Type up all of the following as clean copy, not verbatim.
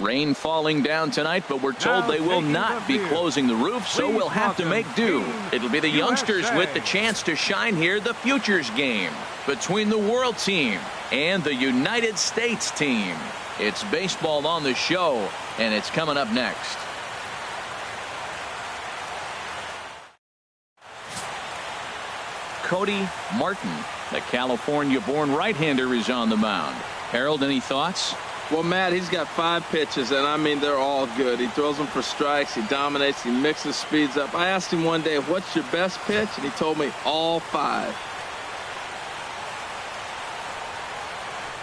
Rain falling down tonight, but we're told they will not be closing the roof, so we'll have to make do. It'll be the youngsters with the chance to shine here. The Futures game between the World team and the United States team. It's baseball on the show, and it's coming up next. Cody Martin, the California-born right-hander, is on the mound. Harold, any thoughts? Well, Matt, he's got 5 pitches, and I mean, they're all good. He throws them for strikes. He dominates. He mixes speeds up. I asked him one day, what's your best pitch? And he told me all 5.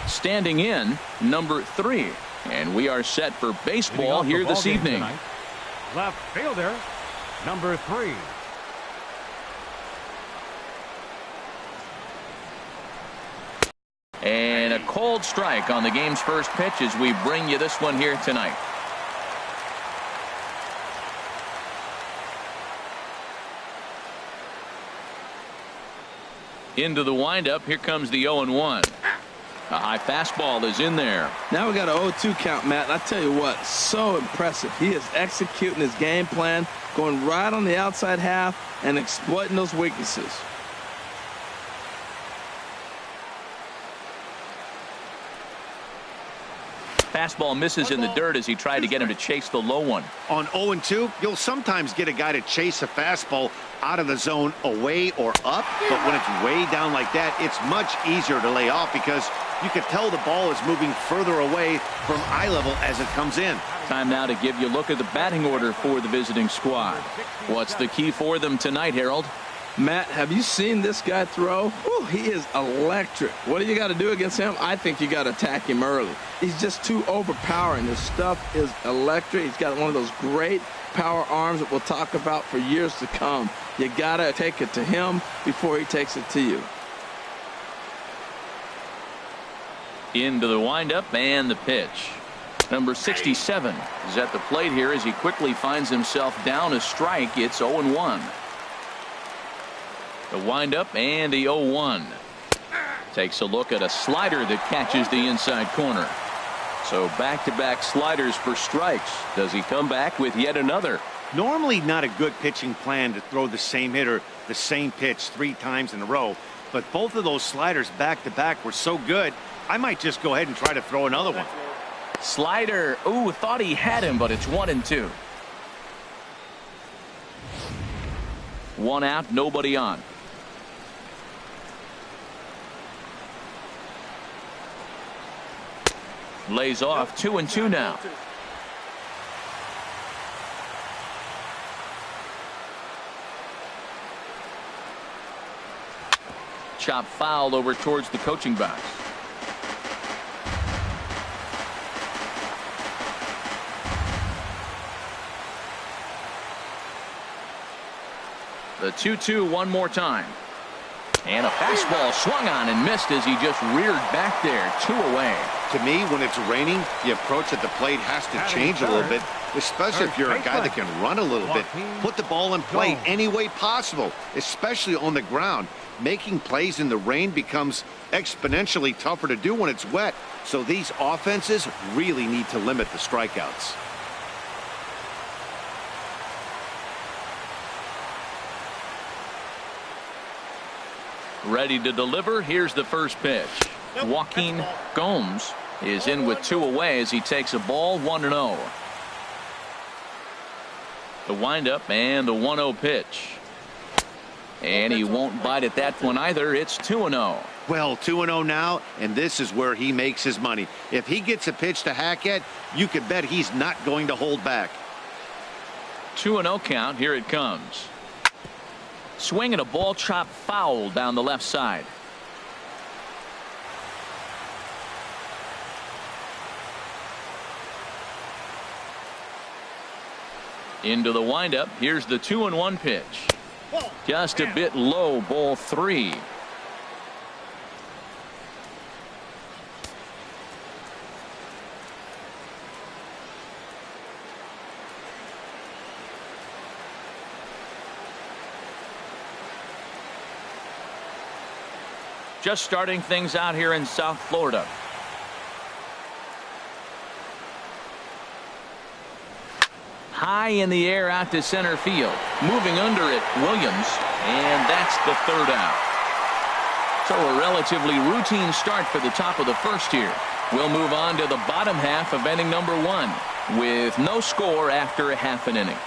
Standing in, number 3. And we are set for baseball here this evening. Tonight, left fielder, number 3. And a cold strike on the game's first pitch as we bring you this one here tonight. Into the windup. Here comes the 0-1. A high fastball is in there. Now we got an 0-2 count, Matt. And I tell you what, so impressive. He is executing his game plan, going right on the outside half and exploiting those weaknesses. Fastball misses in the dirt as he tried to get him to chase the low one. On 0-2, you'll sometimes get a guy to chase a fastball out of the zone away or up, but when it's way down like that, it's much easier to lay off because you can tell the ball is moving further away from eye level as it comes in. Time now to give you a look at the batting order for the visiting squad. What's the key for them tonight, Harold? Matt, have you seen this guy throw? Whew, he is electric. What do you got to do against him? I think you got to attack him early. He's just too overpowering. His stuff is electric. He's got one of those great power arms that we'll talk about for years to come. You got to take it to him before he takes it to you. Into the windup and the pitch. Number 67 is at the plate here as he quickly finds himself down a strike. It's 0-1. The windup and the 0-1. Takes a look at a slider that catches the inside corner. So back-to-back sliders for strikes. Does he come back with yet another? Normally not a good pitching plan to throw the same hitter the same pitch 3 times in a row, but both of those sliders back-to-back were so good, I might just go ahead and try to throw another one. Slider. Ooh, thought he had him, but it's 1-2. 1 out, nobody on. Lays off. 2-2 now. Chop foul over towards the coaching box. The 2-2 one more time. And a fastball swung on and missed as he just reared back there. 2 away. To me, when it's raining, the approach at the plate has to change a little bit, especially if you're a guy that can run a little bit. Put the ball in play any way possible, especially on the ground. Making plays in the rain becomes exponentially tougher to do when it's wet. So these offenses really need to limit the strikeouts. Ready to deliver. Here's the first pitch. Joaquin Gomes is in with 2 away as he takes a ball. 1-0. The windup and the 1-0 pitch. And he won't bite at that one either. It's 2-0. Well, 2-0 now, and this is where he makes his money. If he gets a pitch to hack at, you can bet he's not going to hold back. 2-0 count. Here it comes. Swing and a ball chopped foul down the left side. Into the windup. Here's the 2-1 pitch. Just a bit low. Ball 3. Just starting things out here in South Florida. high in the air out to center field. Moving under it, Williams, and that's the third out. So a relatively routine start for the top of the first here. We'll move on to the bottom half of inning number 1 with no score after a half an inning.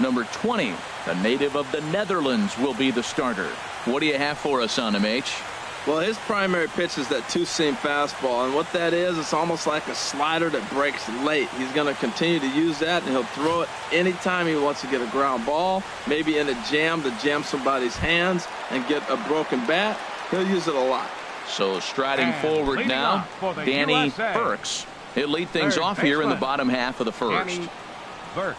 Number 20, a native of the Netherlands, will be the starter. What do you have for us on him, H? Well, his primary pitch is that two-seam fastball, and what that is, it's almost like a slider that breaks late. He's going to continue to use that, and he'll throw it anytime he wants to get a ground ball, maybe in a jam to jam somebody's hands and get a broken bat. He'll use it a lot. So striding forward now, Danny USA. Burks. He'll lead things off here in the bottom half of the first. Danny Burks.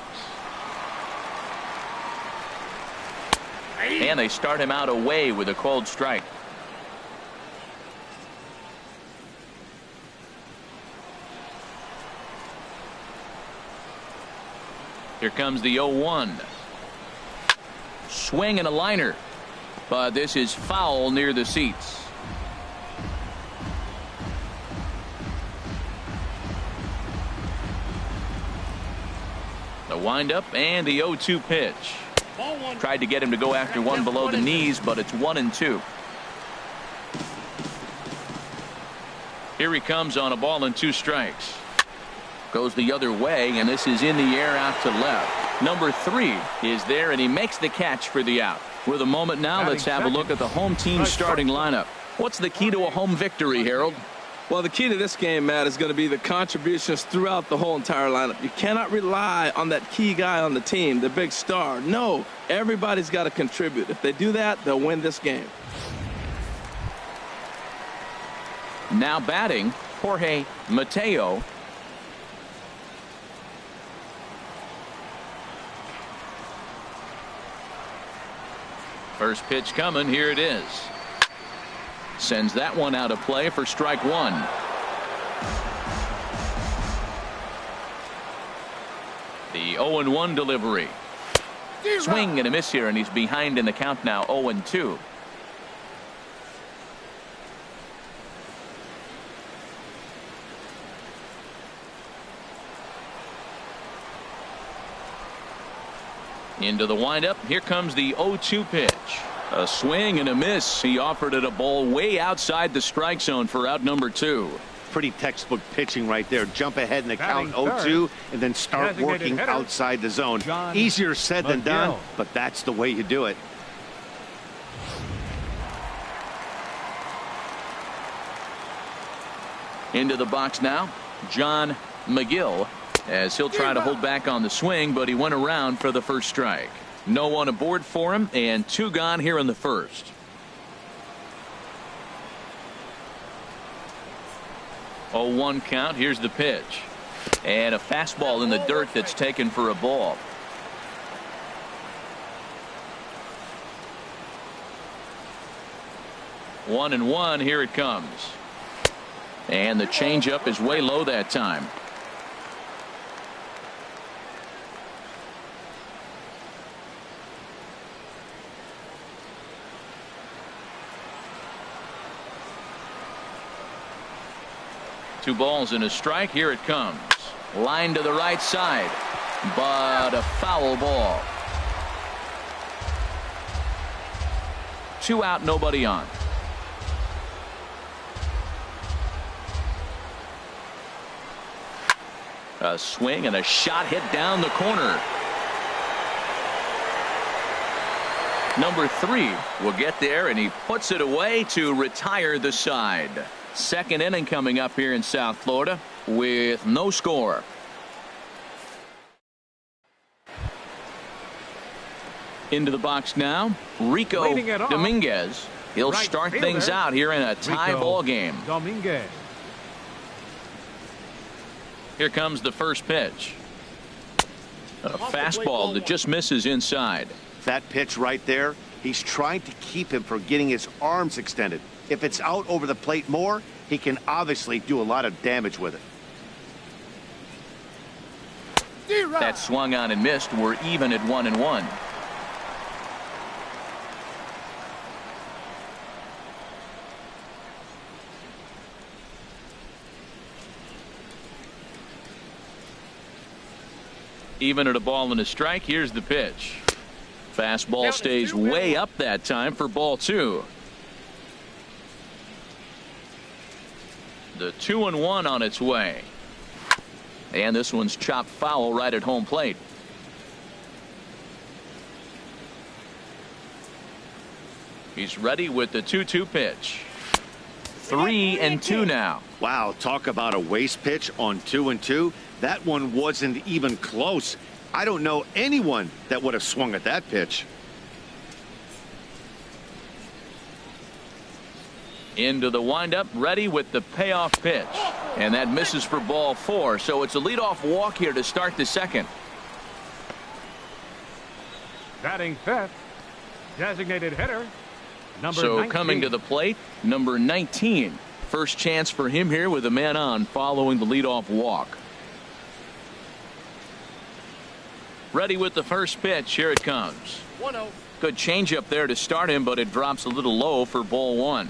And they start him out away with a cold strike. Here comes the 0-1. Swing and a liner. But this is foul near the seats. The windup and the 0-2 pitch. Tried to get him to go after one below the knees, but it's 1-2. Here he comes on a ball and 2 strikes. Goes the other way, and this is in the air out to left. Number 3 is there, and he makes the catch for the out. With a moment now, let's have a look at the home team starting lineup. What's the key to a home victory, Harold? Well, the key to this game, Matt, is going to be the contributions throughout the whole entire lineup. You cannot rely on that key guy on the team, the big star. No, everybody's got to contribute. If they do that, they'll win this game. Now batting, Jorge Mateo. First pitch coming. Here it is. Sends that one out of play for strike 1. The 0-1 delivery. Swing and a miss here, and he's behind in the count now, 0-2. Into the windup. Here comes the 0-2 pitch. A swing and a miss. He offered it a ball way outside the strike zone for out number 2. Pretty textbook pitching right there. Jump ahead in the count 0-2 and then start working outside the zone. Easier said than done, but that's the way you do it. Into the box now, John McGill, as he'll try to hold back on the swing, but he went around for the first strike. No one aboard for him, and 2 gone here in the first. Oh, 1 count. Here's the pitch. And a fastball in the dirt that's taken for a ball. One and 1. Here it comes. And the changeup is way low that time. Two balls and a strike. Here it comes. Line to the right side, but a foul ball. 2 out, nobody on. A swing and a shot hit down the corner. Number 3 will get there, and he puts it away to retire the side. Second inning coming up here in South Florida with no score. Into the box now, Rico Dominguez. He'll start things out here in a tie ball game. Dominguez. Here comes the first pitch. A fastball that just misses inside. That pitch right there, he's trying to keep him from getting his arms extended. If it's out over the plate more, he can obviously do a lot of damage with it. That swung on and missed. We're even at 1 and 1. Even at a ball and a strike, here's the pitch. Fastball stays way up that time for ball 2. The 2-1 on its way. And this one's chopped foul right at home plate. He's ready with the 2-2 pitch. 3-2 now. Wow, talk about a waste pitch on 2-2. That one wasn't even close. I don't know anyone that would have swung at that pitch. Into the windup, ready with the payoff pitch. And that misses for ball 4, so it's a leadoff walk here to start the second. Batting fifth, designated hitter, number So 19. coming to the plate, number 19. First chance for him here with a man on following the leadoff walk. Ready with the first pitch. Here it comes. 1-0. Good changeup there to start him, but it drops a little low for ball 1.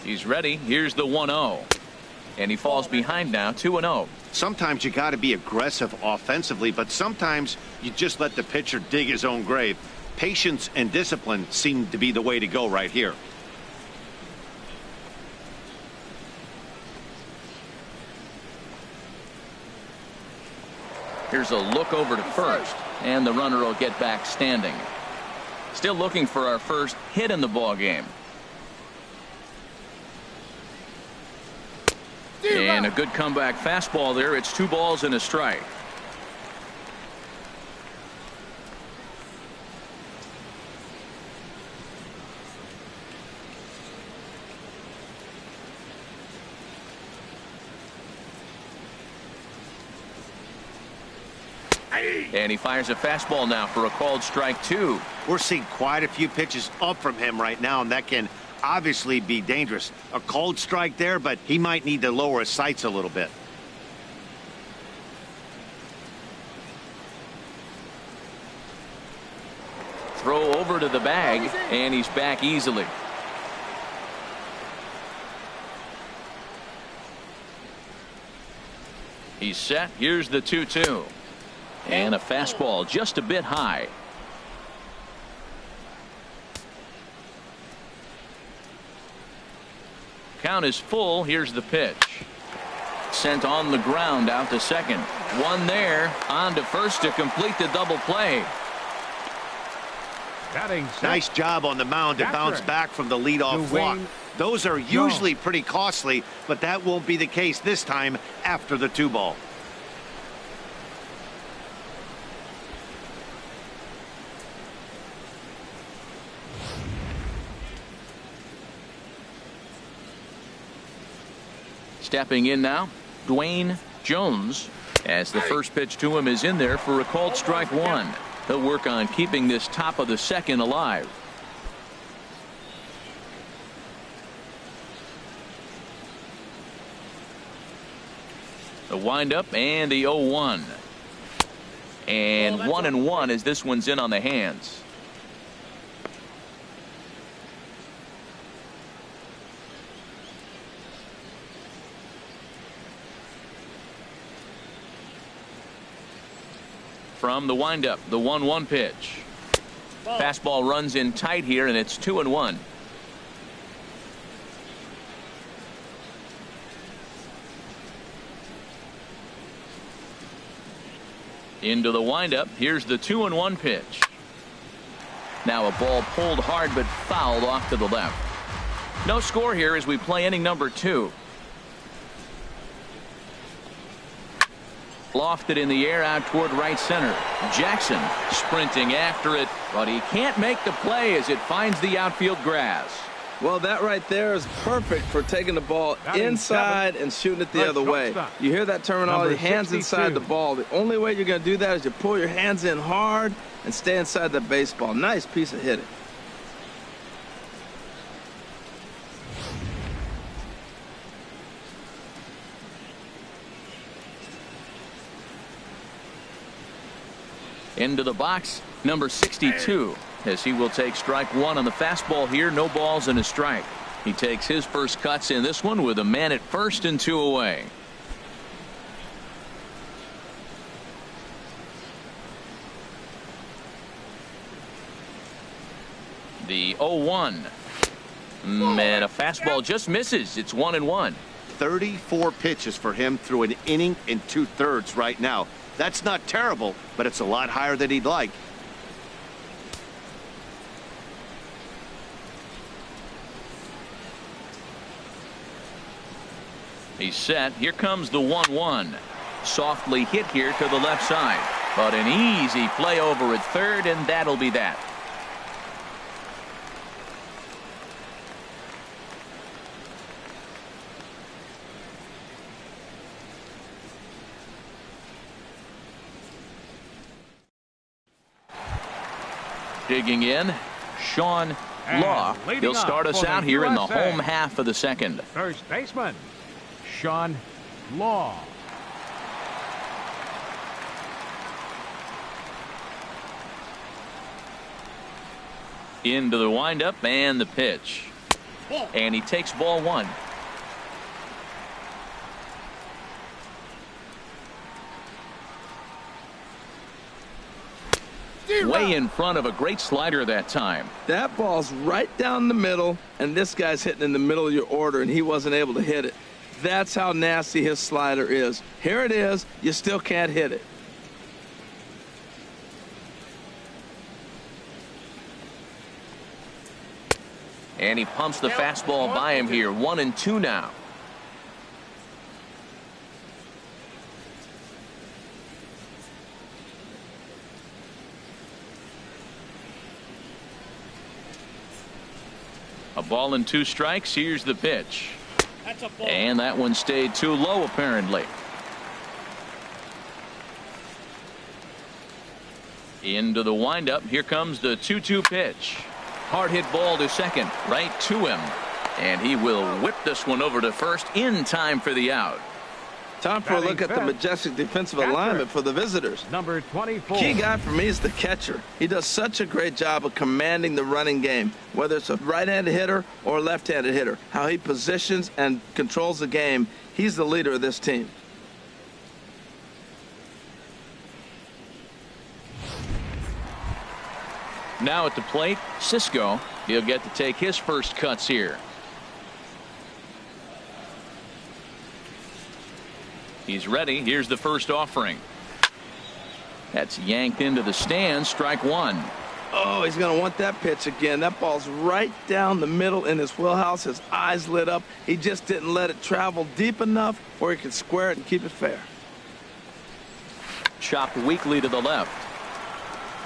He's ready. Here's the 1-0. And he falls behind now, 2-0. Sometimes you got to be aggressive offensively, but sometimes you just let the pitcher dig his own grave. Patience and discipline seem to be the way to go right here. Here's a look over to first, and the runner will get back standing. Still looking for our first hit in the ball game. And a good comeback fastball there. It's 2 balls and a strike. And he fires a fastball now for a called strike 2. We're seeing quite a few pitches up from him right now, and that can obviously be dangerous. A cold strike there, but he might need to lower his sights a little bit. Throw over to the bag, and he's back easily. He's set. Here's the 2-2. And a fastball just a bit high. Count is full. Here's the pitch. Sent on the ground out to second. One there. On to first to complete the double play. Nice job on the mound to bounce back from the leadoff walk. Those are usually pretty costly, but that won't be the case this time after the 2-ball. Stepping in now, Dwayne Jones, as the first pitch to him is in there for a called strike 1. He'll work on keeping this top of the second alive. The windup and the 0-1. And 1-1 as this one's in on the hands. From the windup, the 1-1 pitch. Fastball runs in tight here, and it's 2-1. Into the windup. Here's the 2-1 pitch. Now a ball pulled hard but fouled off to the left. No score here as we play inning number 2. Lofted in the air out toward right center. Jackson sprinting after it, but he can't make the play as it finds the outfield grass. Well, that right there is perfect for taking the ball inside and shooting it the other way. You hear that terminology, hands inside the ball. The only way you're going to do that is you pull your hands in hard and stay inside the baseball. Nice piece of hitting. Into the box, number 62. as he will take strike one on the fastball here. No balls and a strike. He takes his first cuts in this one with a man at first and 2 away. The 0-1. And a fastball just misses. It's 1-1. 34 pitches for him through an inning and 2/3 right now. That's not terrible, but it's a lot higher than he'd like. He's set. Here comes the 1-1. Softly hit here to the left side, but an easy play over at third, and that'll be that. Digging in, Sean Law. He'll start us out here in the home half of the second. First baseman, Sean Law. Into the windup and the pitch. And he takes ball one. Way in front of a great slider that time. That ball's right down the middle, and this guy's hitting in the middle of your order, and he wasn't able to hit it. That's how nasty his slider is. Here it is. You still can't hit it. And he pumps the fastball by him here. 1-2 now. A ball and 2 strikes. Here's the pitch. And that one stayed too low, apparently. Into the windup. Here comes the 2-2 pitch. Hard hit ball to second. Right to him. And he will whip this one over to first in time for the out. Time for a look at the majestic defensive alignment for the visitors. Number 24. Key guy for me is the catcher. He does such a great job of commanding the running game, whether it's a right-handed hitter or a left-handed hitter. How he positions and controls the game. He's the leader of this team. Now at the plate, Cisco. He'll get to take his first cuts here. He's ready. Here's the first offering. That's yanked into the stands. Strike one. Oh, he's going to want that pitch again. That ball's right down the middle in his wheelhouse. His eyes lit up. He just didn't let it travel deep enough where he could square it and keep it fair. Chopped weakly to the left.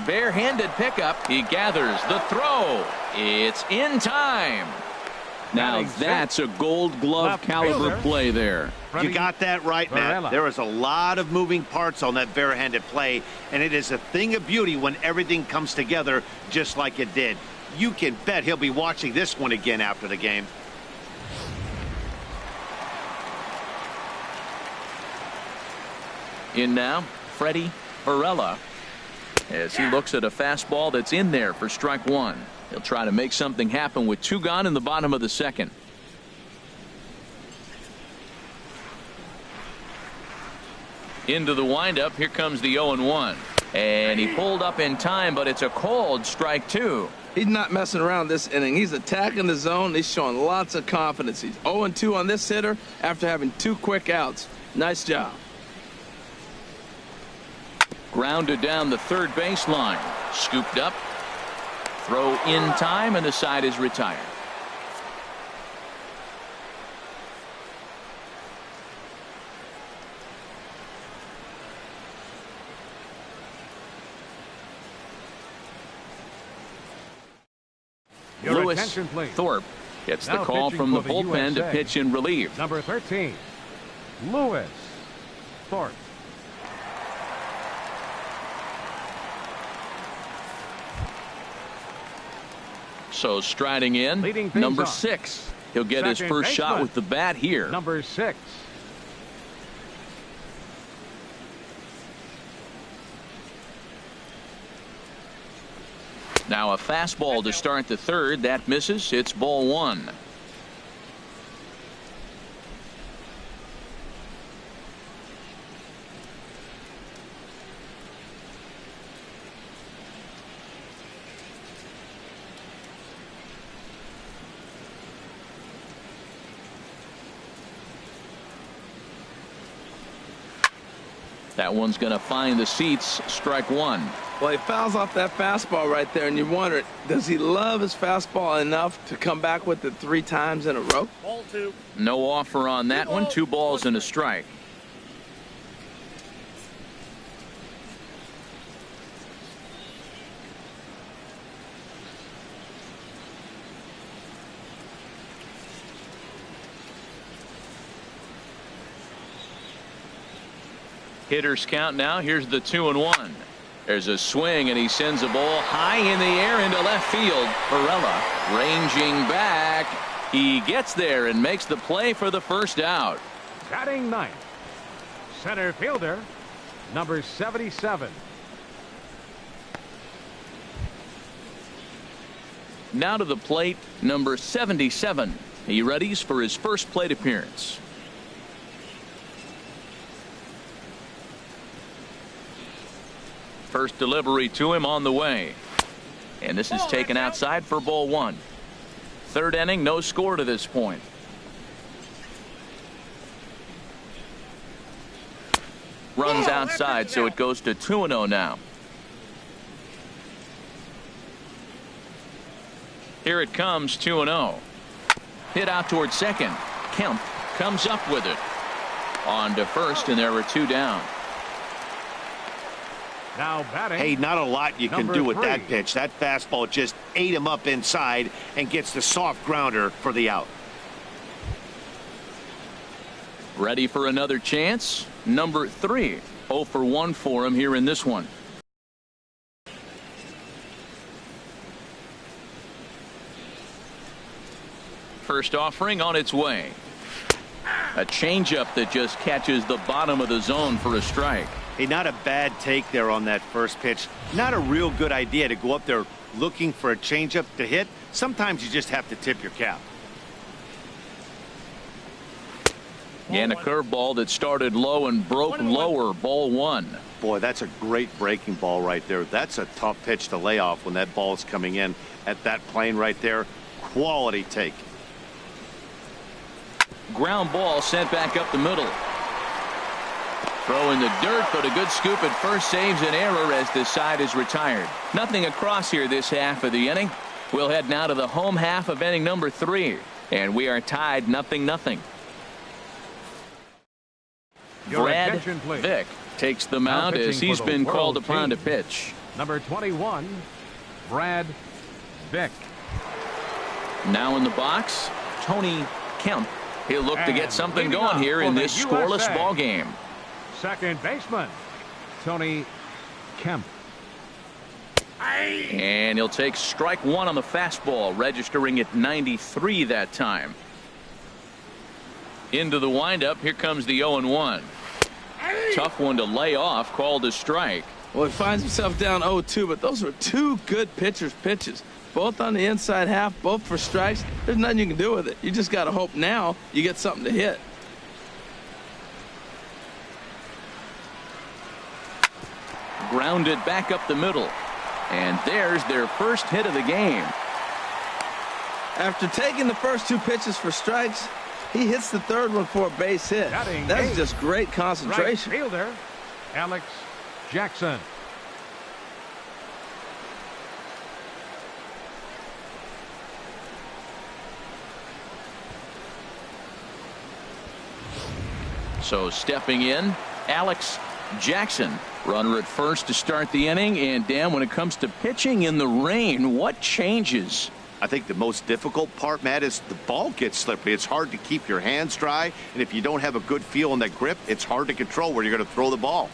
Barehanded pickup. He gathers the throw. It's in time. Now that's a Gold Glove caliber play there. You got that right, Matt. There is a lot of moving parts on that barehanded play, and it is a thing of beauty when everything comes together just like it did. You can bet he'll be watching this one again after the game. In now, Freddie Varela, as he looks at a fastball that's in there for strike one. He'll try to make something happen with 2 gone in the bottom of the second. Into the windup. Here comes the 0-1. And he pulled up in time, but it's a called strike 2. He's not messing around this inning. He's attacking the zone. He's showing lots of confidence. He's 0-2 on this hitter after having 2 quick outs. Nice job. Grounded down the third baseline. Scooped up. Throw in time, and the side is retired. Lewis Thorpe gets the call from the bullpen to pitch in relief. Number 13, Lewis Thorpe. So striding in, number 6. He'll get his first shot with the bat here. Number 6. Now a fastball to start the third. That misses. It's ball one. That one's going to find the seats. Strike one. Well, he fouls off that fastball right there, and you wonder, does he love his fastball enough to come back with it 3 times in a row? Ball 2. No offer on that one. 2 balls and a strike. Hitters count now. Here's the 2-1. There's a swing, and he sends a ball high in the air into left field. Varela ranging back. He gets there and makes the play for the first out. Batting ninth, center fielder, number 77. Now to the plate, number 77. He readies for his first plate appearance. First delivery to him on the way. And this is taken outside for ball one. Third inning, no score to this point. Runs outside, so it goes to 2-0 now. Here it comes, 2-0. Hit out towards second. Kemp comes up with it. On to first, and there are 2 down. Now batting. Hey, not a lot you can number do with 3. that pitch. That fastball just ate him up inside and gets the soft grounder for the out. Ready for another chance. Number 3. 0 for 1 for him here in this one. First offering on its way. A changeup that just catches the bottom of the zone for a strike. Hey, not a bad take there on that first pitch. Not a real good idea to go up there looking for a changeup to hit. Sometimes you just have to tip your cap. And a curveball that started low and broke lower. Ball one. Boy, that's a great breaking ball right there. That's a tough pitch to lay off when that ball is coming in at that plane right there. Quality take. Ground ball sent back up the middle. Throw in the dirt, but a good scoop at first saves an error as this side is retired. Nothing across here this half of the inning. We'll head now to the home half of inning number 3. And we are tied 0-0. Brad Vick takes the mound as he's been called upon to pitch. Number 21, Brad Vick. Now in the box, Tony Kemp. He'll look to get something going here in this scoreless ball game. Second baseman, Tony Kemp. And he'll take strike one on the fastball, registering at 93 that time. Into the windup. Here comes the 0-1. Tough one to lay off, called a strike. Well, he finds himself down 0-2, but those are 2 good pitchers' pitches. Both on the inside half, both for strikes. There's nothing you can do with it. You just got to hope now you get something to hit. Grounded back up the middle. And there's their first hit of the game. After taking the first 2 pitches for strikes, he hits the third one for a base hit. That's just great concentration. Right fielder, Alex Jackson. So stepping in, Alex Jackson. Runner at first to start the inning. And Dan, when it comes to pitching in the rain, what changes? I think the most difficult part, Matt, is the ball gets slippery. It's hard to keep your hands dry, and if you don't have a good feel on that grip, it's hard to control where you're going to throw the ball.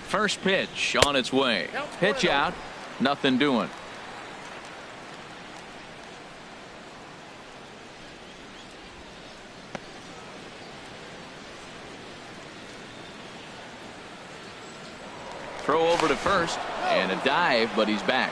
First pitch on its way. Pitch out, nothing doing. throw over to first and a dive, but he's back.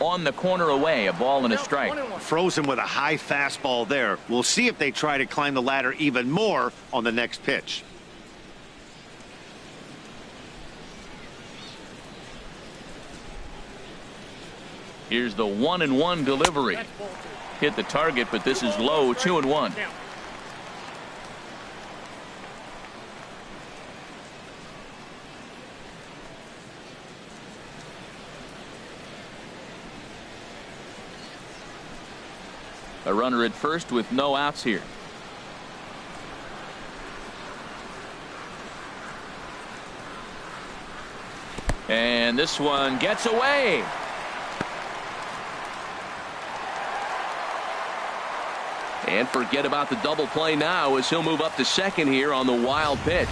On the corner away, a ball and a strike. Frozen with a high fastball there. We'll see if they try to climb the ladder even more on the next pitch. Here's the 1-1 delivery. Hit the target, but this is low, 2-1. A runner at first with no outs here. And this one gets away. And forget about the double play now as he'll move up to second here on the wild pitch.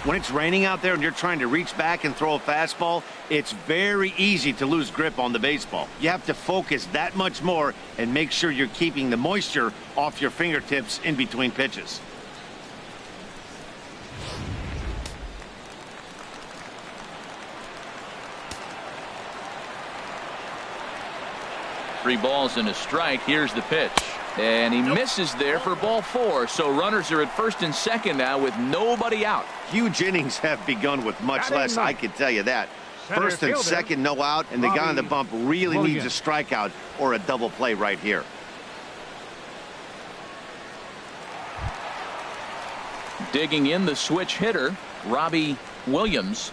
When it's raining out there and you're trying to reach back and throw a fastball, it's very easy to lose grip on the baseball. You have to focus that much more and make sure you're keeping the moisture off your fingertips in between pitches. Three balls and a strike. Here's the pitch. And he misses there for ball 4. So runners are at first and second now with nobody out. Huge innings have begun with much less, I can tell you that. First and second, no out, and the guy on the bump really needs a strikeout or a double play right here. Digging in the switch hitter, Robbie Williams.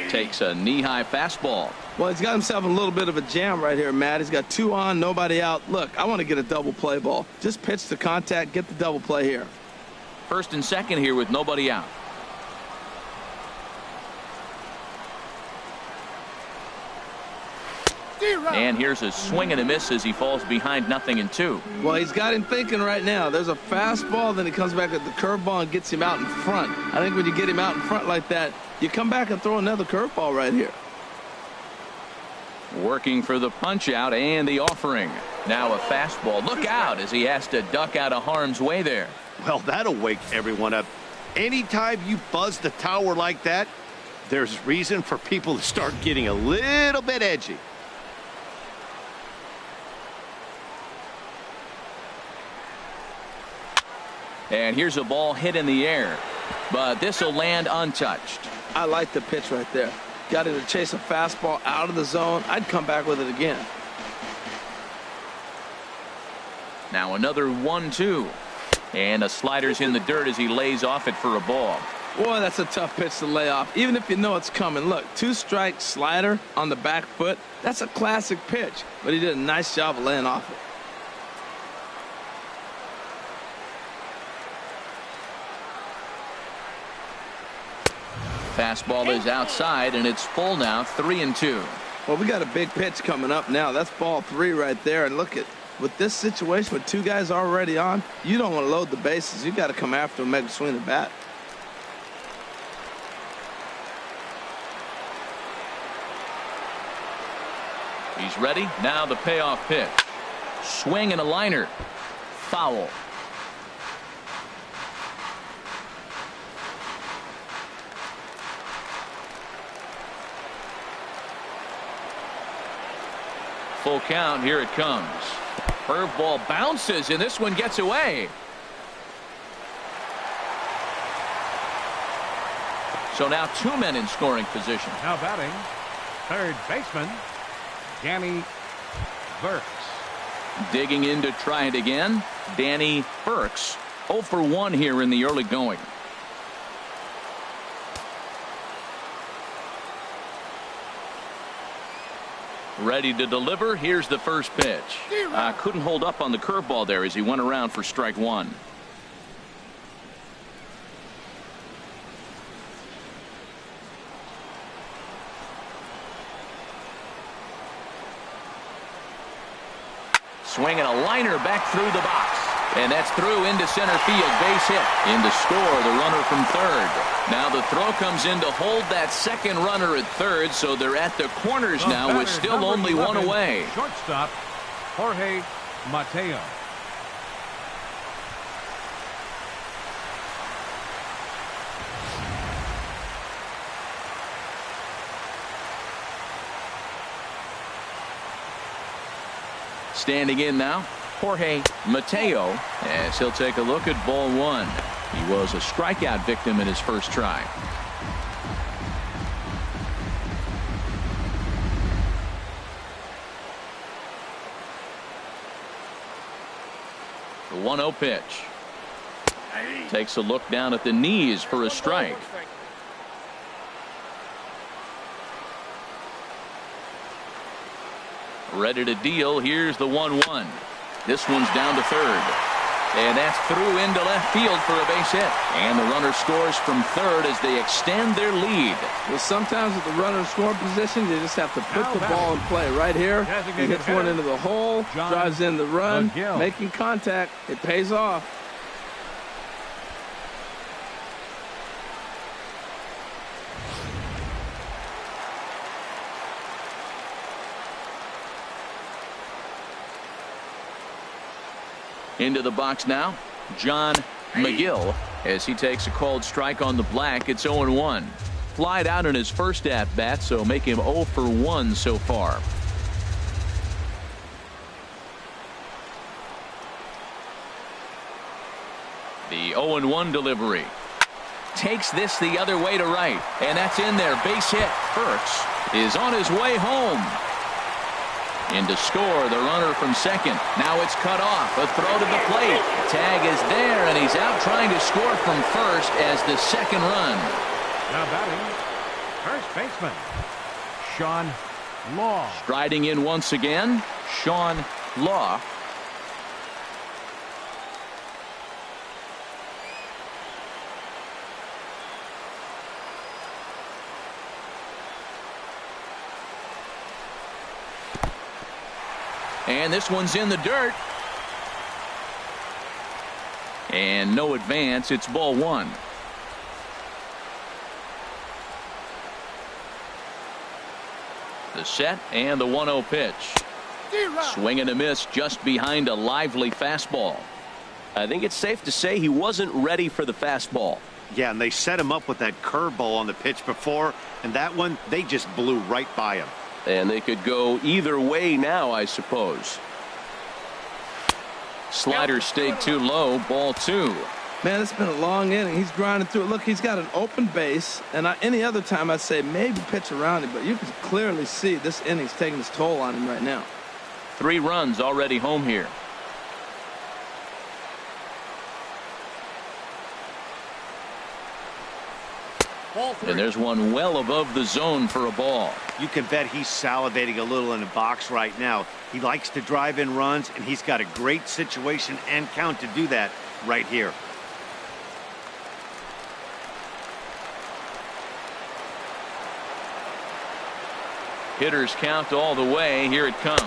Takes a knee-high fastball. Well, he's got himself a little bit of a jam right here, Matt. He's got 2 on, nobody out. Look, I want to get a double play ball. Just pitch the contact, get the double play here. First and second here with nobody out. And here's a swing and a miss as he falls behind 0-2. Well, he's got him thinking right now. There's a fastball, then he comes back with the curveball and gets him out in front. I think when you get him out in front like that, you come back and throw another curveball right here. Working for the punch out and the offering. Now a fastball. Look out as he has to duck out of harm's way there. Well, that'll wake everyone up. Anytime you buzz the tower like that, there's reason for people to start getting a little bit edgy. And here's a ball hit in the air, but this will land untouched. I like the pitch right there. Got him to chase a fastball out of the zone. I'd come back with it again. Now another 1-2. And a slider's in the dirt as he lays off it for a ball. Boy, that's a tough pitch to lay off, even if you know it's coming. Look, 2-strike slider on the back foot. That's a classic pitch, but he did a nice job of laying off it. Fastball is outside, and it's full now, 3-2. Well, we got a big pitch coming up now. That's ball 3 right there. And look at, with this situation with 2 guys already on, you don't want to load the bases. You got to come after him, make him swing the bat. He's ready. Now the payoff pitch. Swing and a liner. Foul. Full count. Here it comes. Curveball bounces, and this one gets away. So now 2 men in scoring position. Now batting, third baseman, Danny Burks. Digging in to try it again, Danny Burks. 0 for 1 here in the early going. Ready to deliver. Here's the first pitch. Couldn't hold up on the curveball there as he went around for strike 1. Swing and a liner back through the box. And that's through into center field. Base hit. In to score the runner from third. Now the throw comes in to hold that second runner at third, so they're at the corners now with still only 1 away. Shortstop, Jorge Mateo. Standing in now, Jorge Mateo, as he'll take a look at ball one. He was a strikeout victim in his first try. The 1-0 pitch. Takes a look down at the knees for a strike. Ready to deal. Here's the 1-1. This one's down to third. And that's through into left field for a base hit. And the runner scores from third as they extend their lead. Well, sometimes with the runner in scoring position, you just have to put the ball in play. Right here, he hits one into the hole, drives in the run, making contact. It pays off. Into the box now, John McGill, as he takes a called strike on the black. It's 0-1. Flied out in his first at bat, so make him 0 for 1 so far. The 0-1 delivery. Takes this the other way to right, and that's in there. Base hit. Burks is on his way home. In to score the runner from second. Now it's cut off. A throw to the plate. Tag is there, and he's out trying to score from first as the second run. Now batting, first baseman, Sean Law. Striding in once again, Sean Law. And this one's in the dirt. And no advance. It's ball one. The set and the 1-0 pitch. Swing and a miss just behind a lively fastball. I think it's safe to say he wasn't ready for the fastball. Yeah, and they set him up with that curveball on the pitch before, and that one, they just blew right by him. And they could go either way now, I suppose. Slider stayed too low. Ball two. Man, it's been a long inning. He's grinding through it. Look, he's got an open base, and any other time I'd say maybe pitch around him, but you can clearly see this inning's taking its toll on him right now. 3 runs already home here. And there's one well above the zone for a ball. You can bet he's salivating a little in the box right now. He likes to drive in runs, and he's got a great situation and count to do that right here. Hitters count all the way. Here it comes.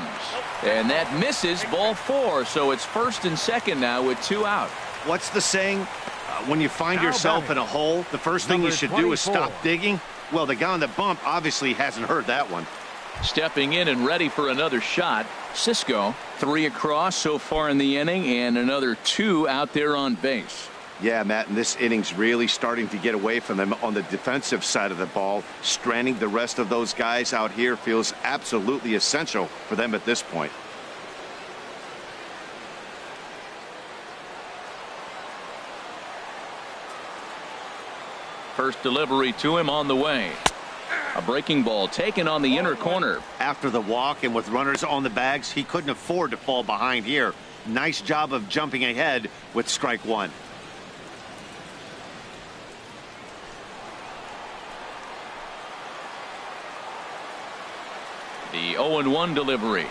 And that misses. Ball 4. So it's first and second now with 2 out. What's the saying? When you find yourself in a hole, the first thing you should do is stop digging. Well, the guy on the bump obviously hasn't heard that one. Stepping in and ready for another shot. Cisco, 3 across so far in the inning, and another 2 out there on base. Yeah, Matt, and this inning's really starting to get away from them on the defensive side of the ball. Stranding the rest of those guys out here feels absolutely essential for them at this point. First delivery to him on the way. A breaking ball taken on the inner corner. After the walk and with runners on the bags, he couldn't afford to fall behind here. Nice job of jumping ahead with strike one. The 0-1 delivery.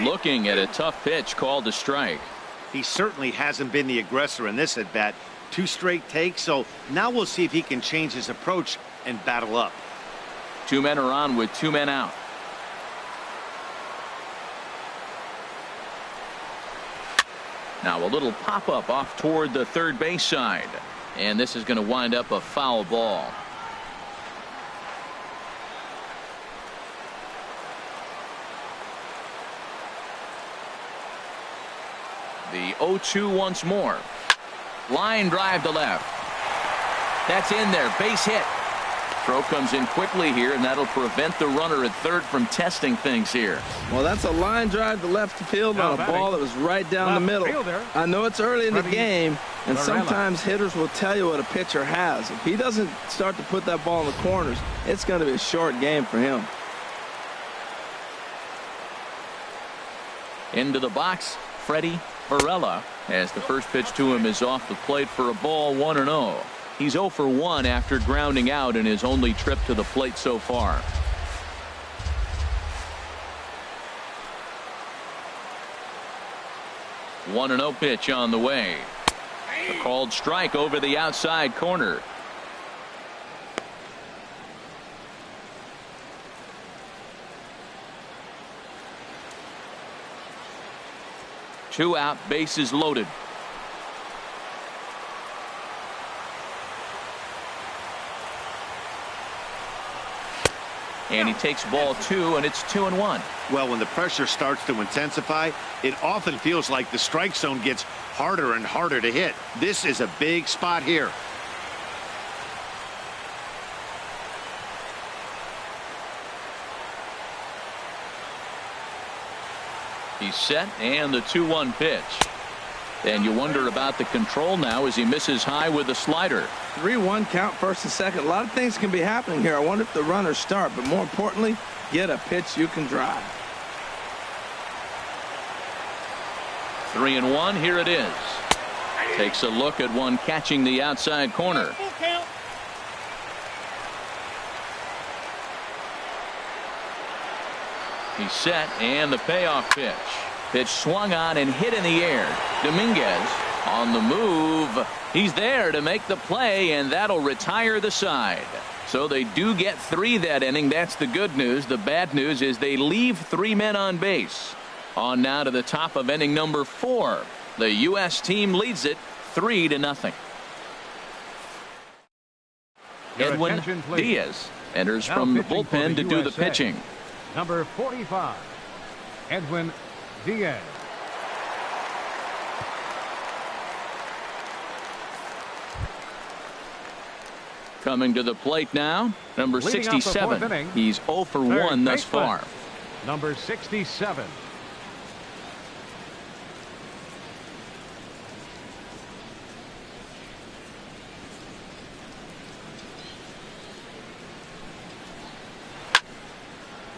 Looking at a tough pitch called a strike. He certainly hasn't been the aggressor in this at bat. 2 straight takes, so now we'll see if he can change his approach and battle up. 2 men are on with 2 men out. Now a little pop-up off toward the third base side. And this is going to wind up a foul ball. The 0-2 once more. Line drive to left. That's in there. Base hit. Throw comes in quickly here, and that'll prevent the runner at third from testing things here. Well, that's a line drive to left field on a ball that was right down the middle. I know it's early in the game, and sometimes hitters will tell you what a pitcher has. If he doesn't start to put that ball in the corners, it's going to be a short game for him. Into the box, Freddie Varela, as the first pitch to him is off the plate for a ball, 1-0. He's 0 for 1 after grounding out in his only trip to the plate so far. One 1-0 pitch on the way. A called strike over the outside corner. Two out, bases loaded. And he takes ball 2, and it's 2-1. Well, when the pressure starts to intensify, it often feels like the strike zone gets harder and harder to hit. This is a big spot here. He's set, and the 2-1 pitch. And you wonder about the control now as he misses high with the slider. 3-1 count, first and second. A lot of things can be happening here. I wonder if the runners start, but more importantly, get a pitch you can drive. 3-1, here it is. Takes a look at one catching the outside corner. He's set, and the payoff pitch. Pitch swung on and hit in the air. Dominguez on the move. He's there to make the play, and that'll retire the side. So they do get 3 that inning. That's the good news. The bad news is they leave 3 men on base. On now to the top of inning number 4. The U.S. team leads it 3-0. Edwin Diaz enters from the bullpen to do the pitching. Number 45, Edwin Diaz. Coming to the plate now, number 67. He's 0 for 1 thus far. Number 67.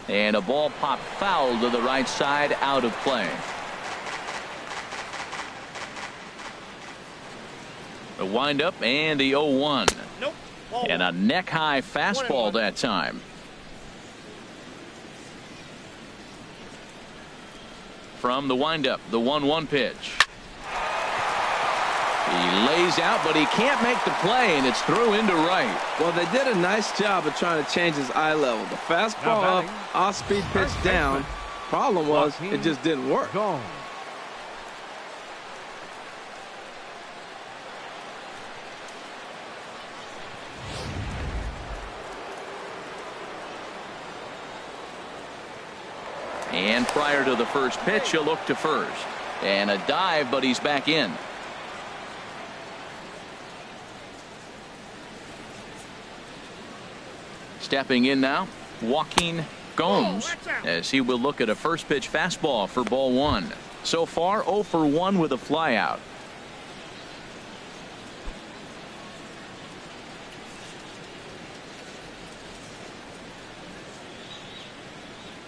And a ball popped foul to the right side, out of play. The windup and the 0-1. Nope. And a neck high fastball that time. From the windup, the 1-1 pitch. He lays out, but he can't make the play, and it's through into right. Well, they did a nice job of trying to change his eye level. The fastball up, off-speed pitch down. Problem was, it just didn't work. Gone. And prior to the first pitch, he'll look to first. And a dive, but he's back in. Stepping in now, Joaquin Gomes, as he will look at a first pitch fastball for ball 1. So far 0 for 1 with a flyout.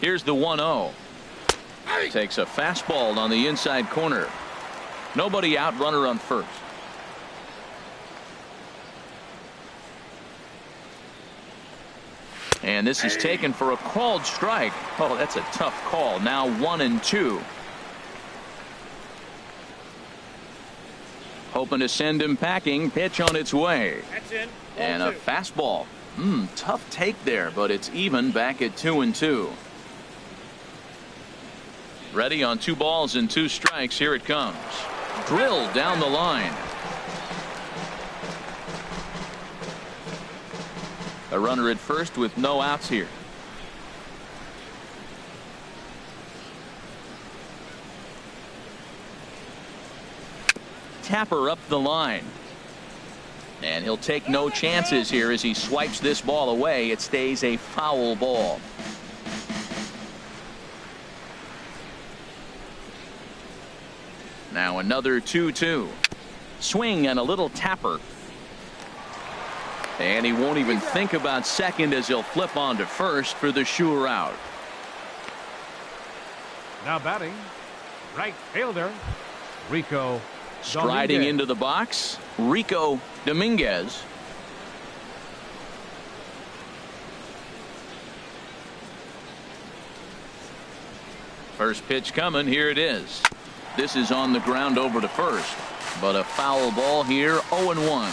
Here's the 1-0. Takes a fastball on the inside corner. Nobody out, runner on first. And this is taken for a called strike. Oh, that's a tough call. Now 1-2. Hoping to send him packing. Pitch on its way. That's in. And a fastball. Tough take there, but it's even back at 2-2. Ready on 2 balls and 2 strikes. Here it comes. Drilled down the line. A runner at first with no outs here. Tapper up the line. And he'll take no chances here as he swipes this ball away. It stays a foul ball. Now another 2-2. Swing and a little tapper. And he won't even think about second as he'll flip on to first for the sure out. Now batting, right fielder, Rico. Striding Dominguez. into the box, Rico Dominguez. First pitch coming. Here it is. This is on the ground over to first, but a foul ball here. 0-1.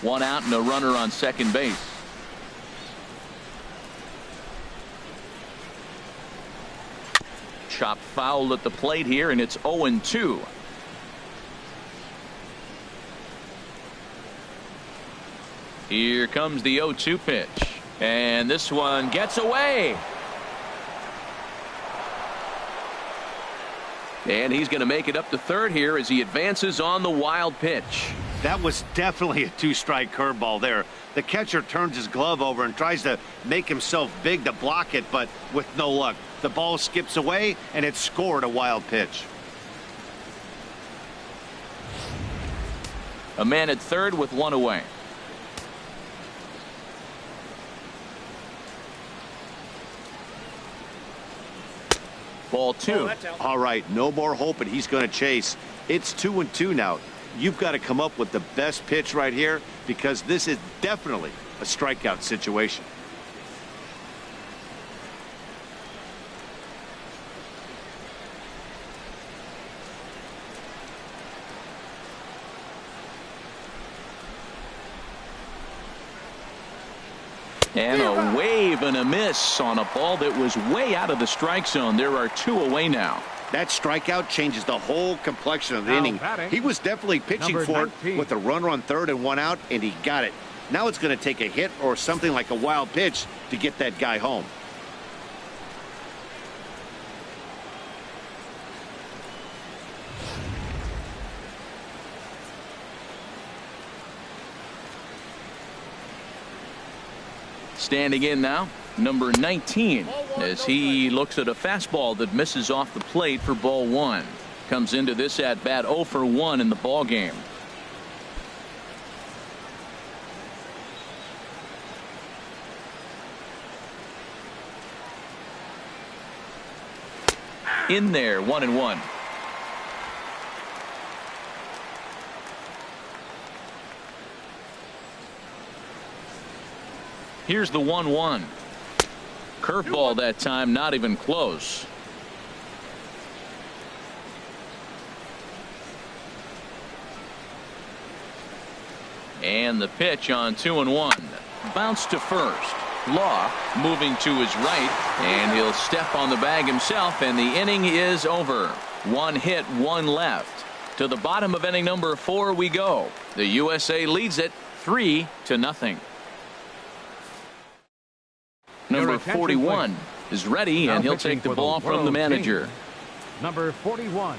One out and a runner on second base. Chop foul at the plate here, and it's 0-2. Here comes the 0-2 pitch, and this one gets away. And he's going to make it up to third here as he advances on the wild pitch. That was definitely a two-strike curveball there. The catcher turns his glove over and tries to make himself big to block it, but with no luck. The ball skips away, and it scored a wild pitch. A man at third with one away. Ball two. All right, no more hoping he's going to chase. It's 2-2 now. You've got to come up with the best pitch right here because this is definitely a strikeout situation. And a wave and a miss on a ball that was way out of the strike zone. There are two away now. That strikeout changes the whole complexion of the Now inning. batting, He was definitely pitching number for 19. it with a runner on third and one out, and he got it. Now it's going to take a hit or something like a wild pitch to get that guy home. Standing in now, number 19, as he looks at a fastball that misses off the plate for ball one. Comes into this at bat 0 for 1 in the ball game. In there, 1-1. Here's the 1-1. Curveball that time, not even close. And the pitch on 2-1. Bounce to first. Law moving to his right, and he'll step on the bag himself, and the inning is over. One hit, one left. To the bottom of inning number 4 we go. The USA leads it 3-0. Number 41 is ready, Now and he'll pitching take the for the ball from the World manager. Team. Number 41.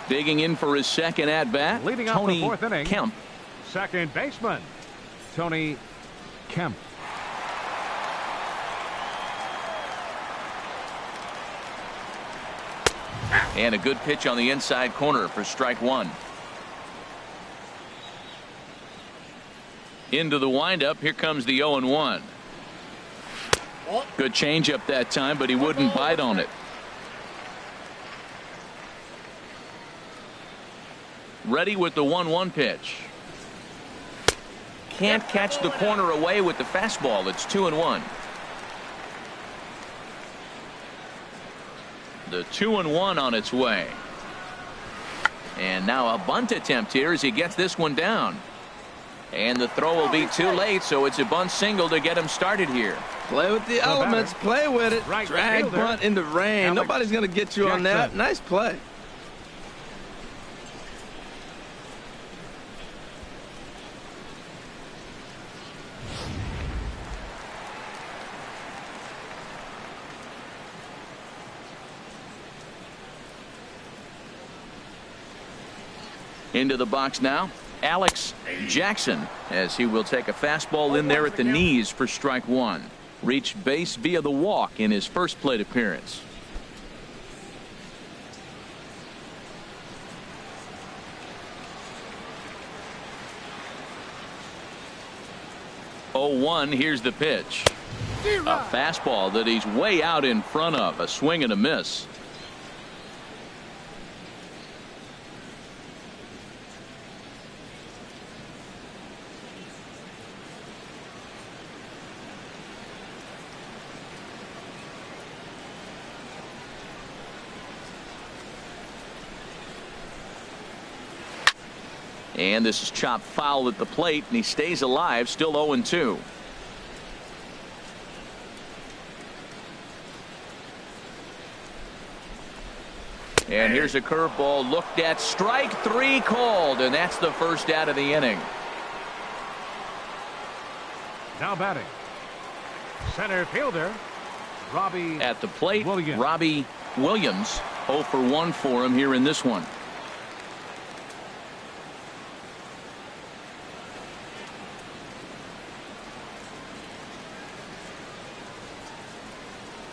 Digging in for his second at bat, Leading off the Tony fourth inning. Kemp. Second baseman, Tony Kemp. And a good pitch on the inside corner for strike one. Into the windup. Here comes the 0-1. Good changeup that time, but he wouldn't bite on it. Ready with the 1-1 pitch. Can't catch the corner away with the fastball. It's 2-1. The 2-1 on its way. And now a bunt attempt here as he gets this one down. And the throw will be too late, so it's a bunt single to get him started here. Play with the elements. Play with it. Right Drag fielder, bunt in the rain. Alex Nobody's going to get you on that. Jackson. Nice play. Into the box now, Alex Jackson, as he will take a fastball in there at the knees for strike one. Reached base via the walk in his first plate appearance. Oh, 1, here's the pitch. A fastball that he's way out in front of. A swing and a miss. And this is chopped foul at the plate, and he stays alive, still 0-2. And here's a curveball looked at, strike 3 called, and that's the first out of the inning. Now batting, center fielder, Robbie. At the plate, Williams. Robbie Williams, 0 for 1 for him here in this one.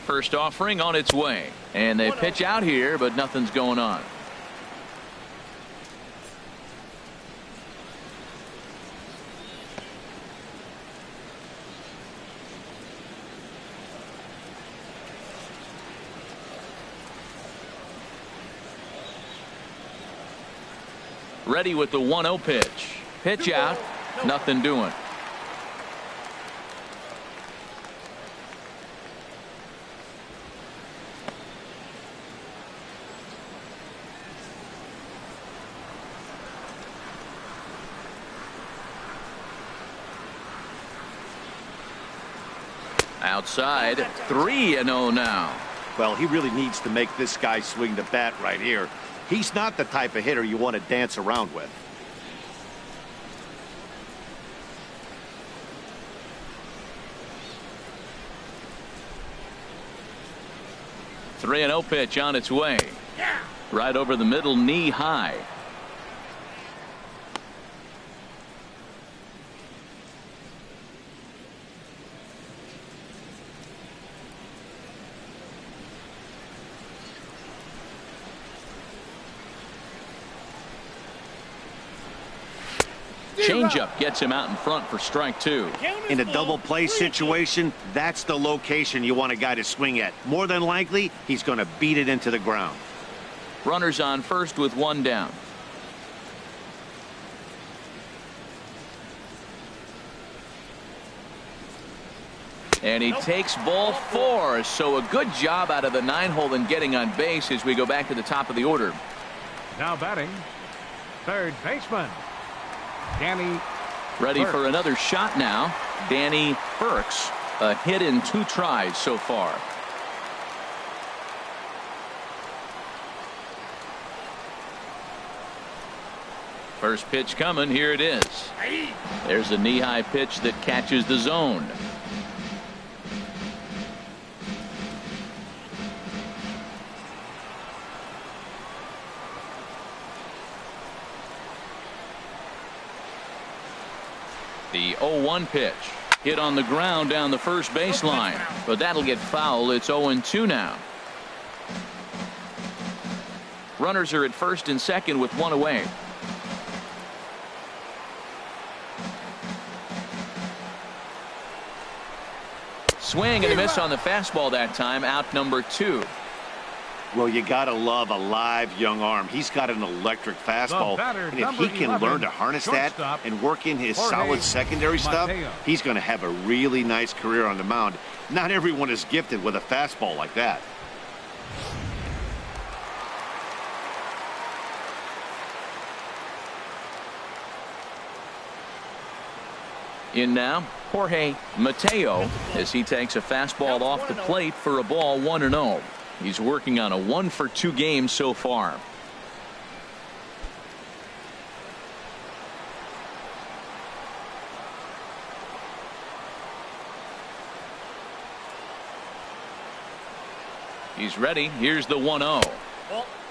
First offering on its way, and they pitch out here, but nothing's going on. Ready with the 1-0 pitch. Pitch out, nothing doing. Outside, 3-0 now. Well, he really needs to make this guy swing the bat right here. He's not the type of hitter you want to dance around with. Yeah. 3-0 pitch on its way. Right over the middle, knee high. Changeup gets him out in front for strike 2. In a double play situation, that's the location you want a guy to swing at. More than likely, he's going to beat it into the ground. Runners on first with 1 down. And he takes ball 4, so a good job out of the 9-hole in getting on base as we go back to the top of the order. Now batting, third baseman, Danny. Ready Burks. for another shot now. Danny Burks, a hit in 2 tries so far. First pitch coming. Here it is. There's a knee-high pitch that catches the zone. The 0-1 pitch hit on the ground down the first baseline, but that'll get foul. It's 0-2 now. Runners are at first and second with 1 away. Swing and a miss on the fastball that time. Out number 2. Well, you got to love a live young arm. He's got an electric fastball, and if he can learn to harness that and work in his solid secondary stuff, he's going to have a really nice career on the mound. Not everyone is gifted with a fastball like that. In now, Jorge Mateo, as he takes a fastball off the plate for a ball 1-0. He's working on a 1-for-2 game so far. He's ready. Here's the 1-0.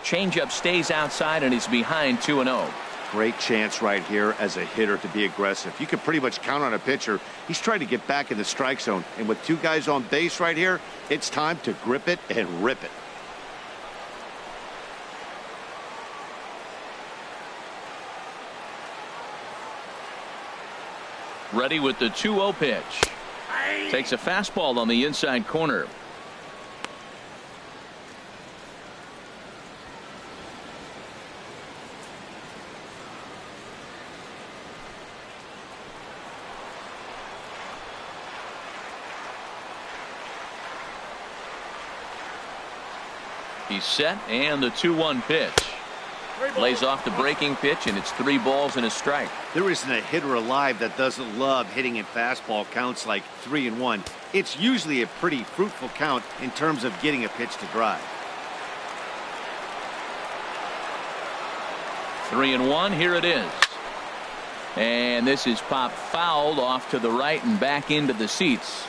Changeup stays outside and he's behind 2-0. Great chance right here as a hitter to be aggressive. You can pretty much count on a pitcher. He's trying to get back in the strike zone. And with 2 guys on base right here, it's time to grip it and rip it. Ready with the 2-0 pitch. Takes a fastball on the inside corner. He's set, and the 2-1 pitch. Lays off the breaking pitch, and it's 3 balls and a strike. There isn't a hitter alive that doesn't love hitting in fastball counts like 3-1. It's usually a pretty fruitful count in terms of getting a pitch to drive. 3-1, here it is. And this is popped fouled off to the right and back into the seats.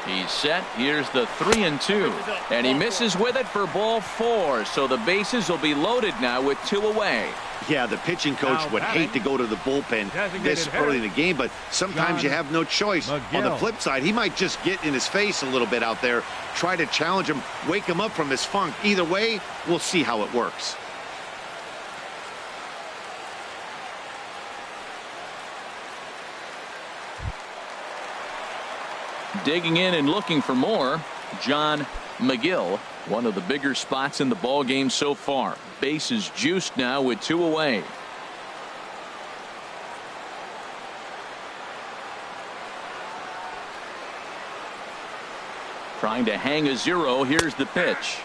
He's set. Here's the 3-2. And he misses with it for ball 4. So the bases will be loaded now with 2 away. Yeah, the pitching coach would hate to go to the bullpen this early in the game, but sometimes you have no choice. On the flip side, he might just get in his face a little bit out there, try to challenge him, wake him up from his funk. Either way, we'll see how it works. Digging in and looking for more, John McGill, one of the bigger spots in the ball game so far. Bases juiced now with 2 away. Trying to hang a 0. Here's the pitch.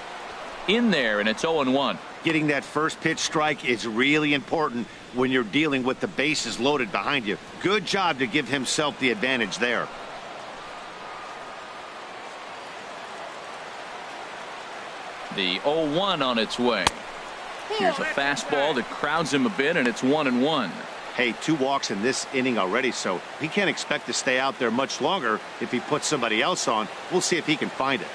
In there, and it's 0-1. Getting that first pitch strike is really important when you're dealing with the bases loaded behind you. Good job to give himself the advantage there. The 0-1 on its way. Here's a fastball that crowds him a bit, and it's 1-1. Hey, 2 walks in this inning already, so he can't expect to stay out there much longer if he puts somebody else on. We'll see if he can find it.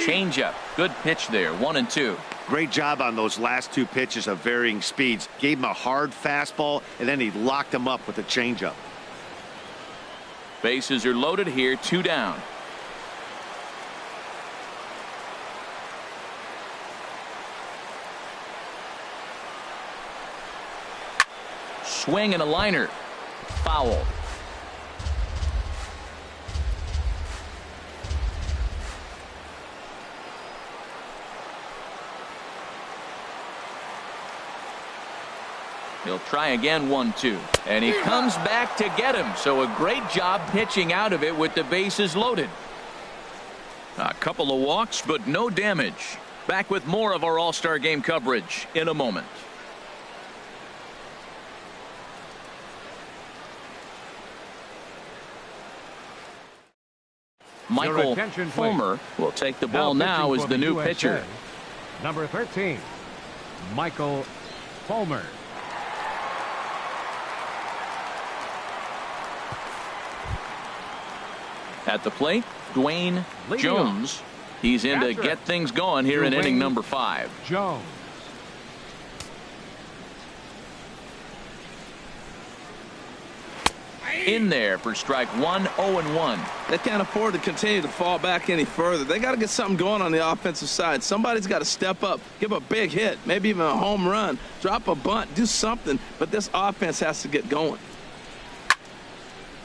Changeup. Good pitch there. 1-2. Great job on those last 2 pitches of varying speeds. Gave him a hard fastball, and then he locked him up with a changeup. Bases are loaded here. 2 down. Swing and a liner. Foul. He'll try again. 1-2. And he comes back to get him. So a great job pitching out of it with the bases loaded. A couple of walks, but no damage. Back with more of our All-Star Game coverage in a moment. Michael Fulmer will take the ball now as the new pitcher. Number 13, Michael Fulmer. At the plate, Dwayne Jones. He's in to get things going here in inning number 5. Jones. In there for strike 1, 0-1. They can't afford to continue to fall back any further. They got to get something going on the offensive side. Somebody's got to step up, give a big hit, maybe even a home run, drop a bunt, do something. But this offense has to get going.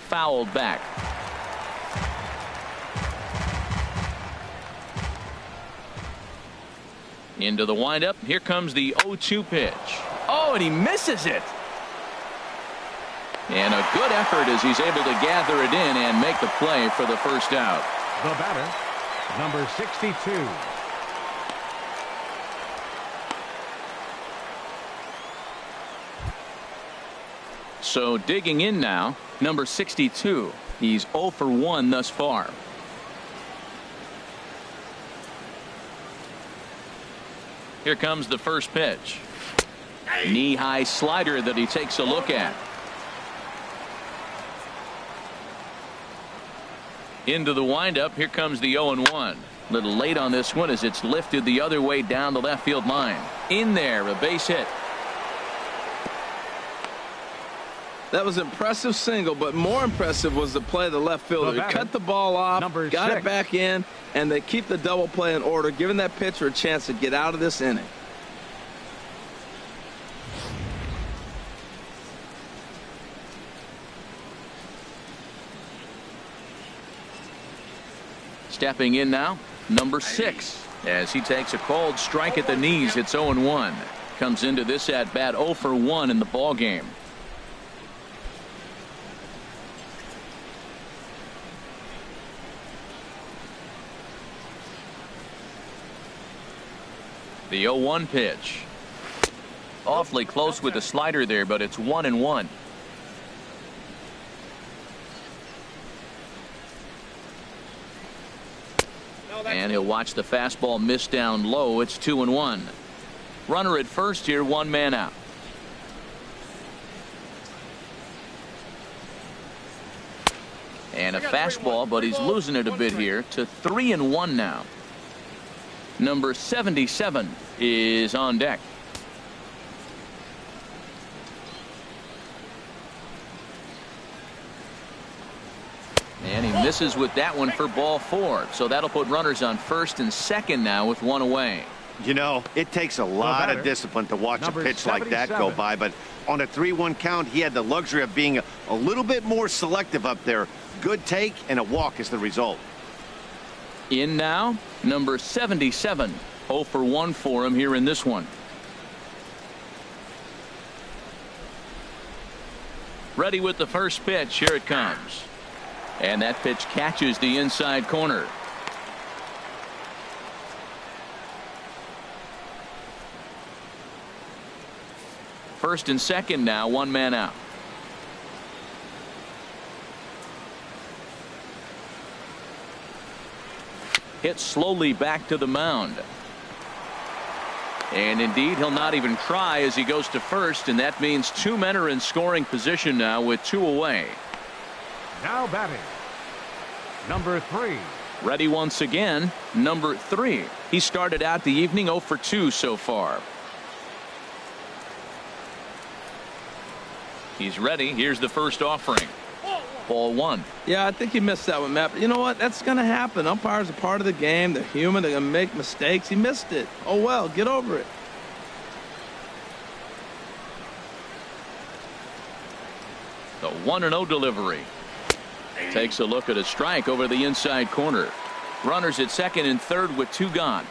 Fouled back. Into the windup. Here comes the 0-2 pitch. Oh, and he misses it. And a good effort as he's able to gather it in and make the play for the first out. The batter, number 62. So digging in now, number 62. He's 0 for 1 thus far. Here comes the first pitch. Knee-high slider that he takes a look at. Into the windup. Here comes the 0-1. A little late on this one as it's lifted the other way down the left field line. In there, a base hit. That was an impressive single, but more impressive was the play of the left fielder. He cut the ball off, got it back in, and they keep the double play in order, giving that pitcher a chance to get out of this inning. Stepping in now, number 6, as he takes a cold strike at the knees. It's 0-1. Comes into this at bat 0 for 1 in the ball game. The 0-1 pitch. Awfully close with the slider there, but it's 1-1. And he'll watch the fastball miss down low. It's 2-1. Runner at first here, 1 man out. And a fastball, but he's losing it a bit here to 3-1 now. Number 77 is on deck. And he misses with that one for ball 4. So that'll put runners on first and second now with 1 away. You know, it takes a lot of discipline to watch a pitch like that go by, but on a 3-1 count, he had the luxury of being a little bit more selective up there. Good take, and a walk is the result. In now, number 77. 0 for 1 for him here in this one. Ready with the first pitch. Here it comes. And that pitch catches the inside corner. First and second now, 1 man out. Hit slowly back to the mound. And indeed, he'll not even try as he goes to first, and that means 2 men are in scoring position now with 2 away. Now batting, number 3. Ready once again, number 3. He started out the evening 0 for 2 so far. He's ready. Here's the first offering. Ball 1. Yeah, I think he missed that one, Matt. But you know what? That's going to happen. Umpires are part of the game. They're human. They're going to make mistakes. He missed it. Oh, well, get over it. The 1-0 delivery. Takes a look at a strike over the inside corner. Runners at second and third with 2 gone.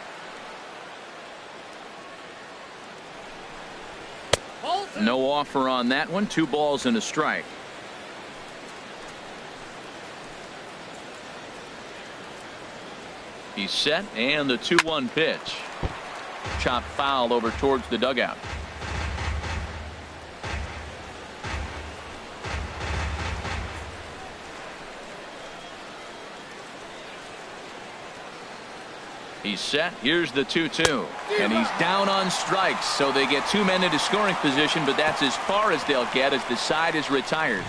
No offer on that one. 2 balls and a strike. He's set, and the 2-1 pitch. Chopped foul over towards the dugout. He's set. Here's the 2-2. And he's down on strikes, so they get 2 men into scoring position, but that's as far as they'll get as the side is retired.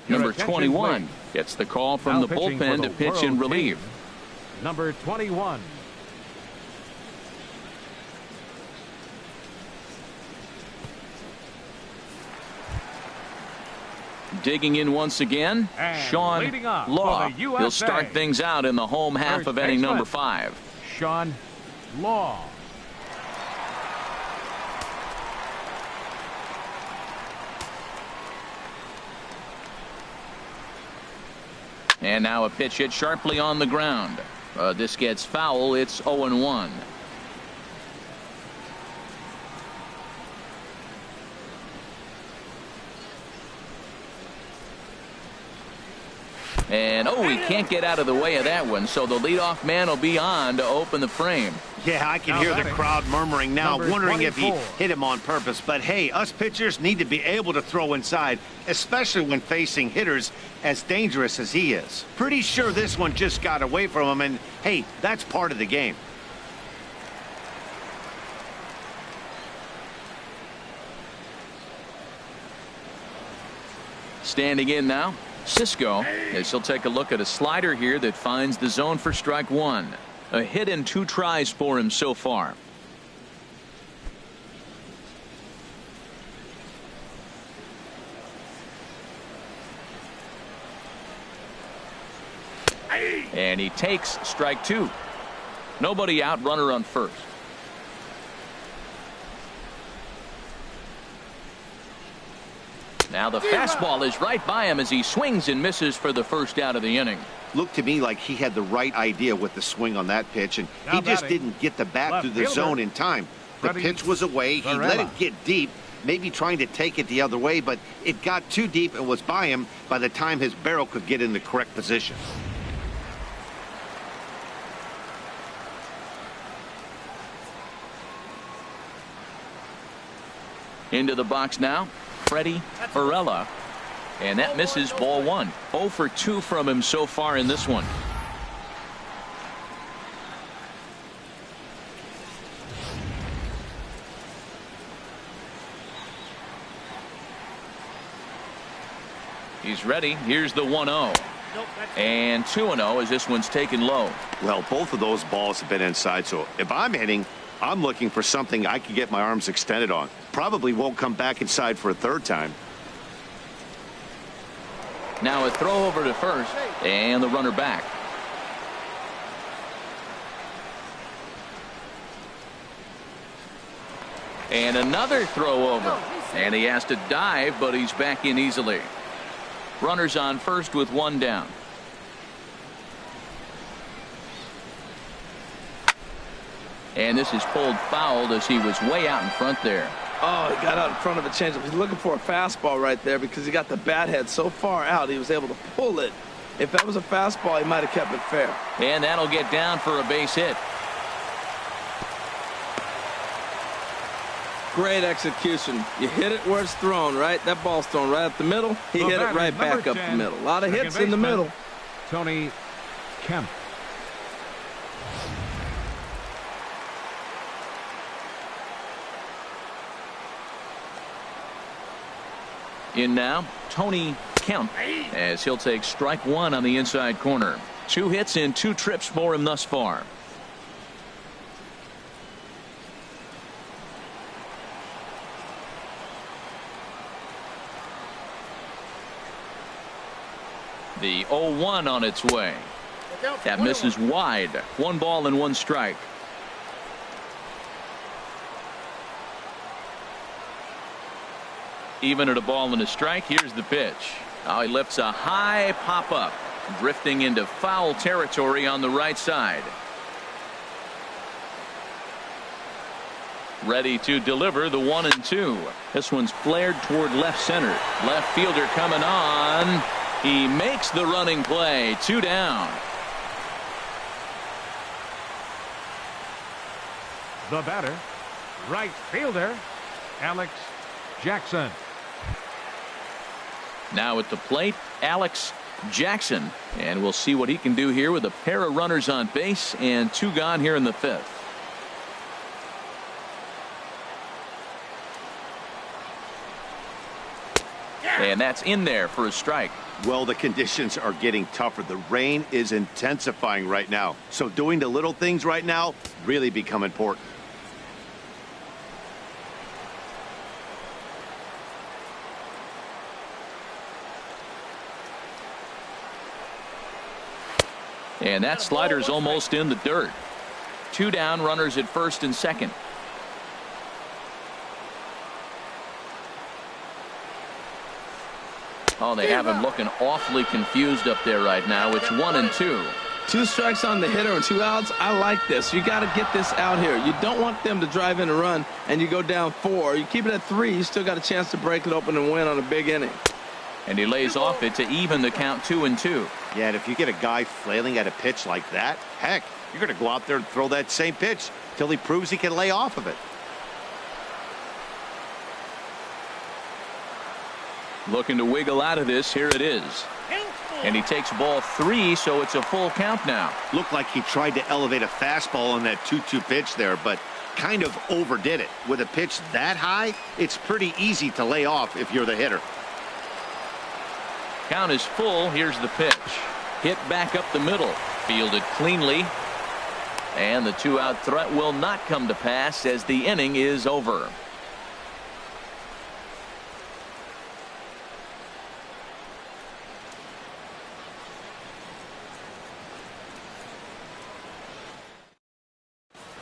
Number 21 gets the call from the bullpen to pitch in relief. Number 21. Digging in once again, Sean Law. He'll start things out in the home half of inning number 5. Sean Law. And now a pitch hit sharply on the ground. This gets foul. It's 0-1. And he can't get out of the way of that one, so the leadoff man will be on to open the frame. Yeah, I can hear the crowd murmuring now, wondering if he hit him on purpose. But hey, us pitchers need to be able to throw inside, especially when facing hitters as dangerous as he is. Pretty sure this one just got away from him, and hey, that's part of the game. Standing in now, Cisco, as he'll take a look at a slider here that finds the zone for strike one. A hit in 2 tries for him so far. And he takes strike 2. Nobody out, runner on first. Now the fastball is right by him as he swings and misses for the first out of the inning. Looked to me like he had the right idea with the swing on that pitch, and he just didn't get the bat through the zone in time. The pitch was away. He let it get deep, maybe trying to take it the other way, but it got too deep and was by him by the time his barrel could get in the correct position. Into the box now, Freddie Varela. And that misses, ball 1. 0 for 2 from him so far in this one. He's ready. Here's the 1-0. And 2-0 as this one's taken low. Well, both of those balls have been inside, so if I'm hitting, I'm looking for something I can get my arms extended on. Probably won't come back inside for a third time. Now a throw over to first, and the runner back. And another throw over. And he has to dive, but he's back in easily. Runners on first with 1 down. And this is pulled fouled as he was way out in front there. Oh, he got out in front of a changeup. He's looking for a fastball right there because he got the bat head so far out he was able to pull it. If that was a fastball, he might have kept it fair. And that'll get down for a base hit. Great execution. You hit it where it's thrown, right? That ball's thrown right up the middle. He hit it right back up the middle. A lot of hits in the middle. Tony Kemp. In now, Tony Kemp, as he'll take strike 1 on the inside corner. 2 hits in 2 trips for him thus far. The 0-1 on its way. That misses wide. 1 ball and 1 strike. Even at a ball and a strike, here's the pitch. Now he lifts a high pop-up, drifting into foul territory on the right side. Ready to deliver the 1-2. This one's flared toward left center. Left fielder coming on. He makes the running play. 2 down. The batter, right fielder, Alex Jackson. Now at the plate, Alex Jackson. And we'll see what he can do here with a pair of runners on base and 2 gone here in the 5th. And that's in there for a strike. Well, the conditions are getting tougher. The rain is intensifying right now. So doing the little things right now really become important. And that slider's almost in the dirt. 2 down, runners at first and second. Oh, they have him looking awfully confused up there right now. It's 1-2. 2 strikes on the hitter and 2 outs. I like this. You got to get this out here. You don't want them to drive in a run and you go down 4. You keep it at 3. You still got a chance to break it open and win on a big inning. And he lays off it to even the count 2-2. Yeah, and if you get a guy flailing at a pitch like that, heck, you're going to go out there and throw that same pitch till he proves he can lay off of it. Looking to wiggle out of this. Here it is. And he takes ball 3, so it's a full count now. Looked like he tried to elevate a fastball on that 2-2 pitch there, but kind of overdid it. With a pitch that high, it's pretty easy to lay off if you're the hitter. Count is full. Here's the pitch. Hit back up the middle. Fielded cleanly. And the 2-out threat will not come to pass as the inning is over.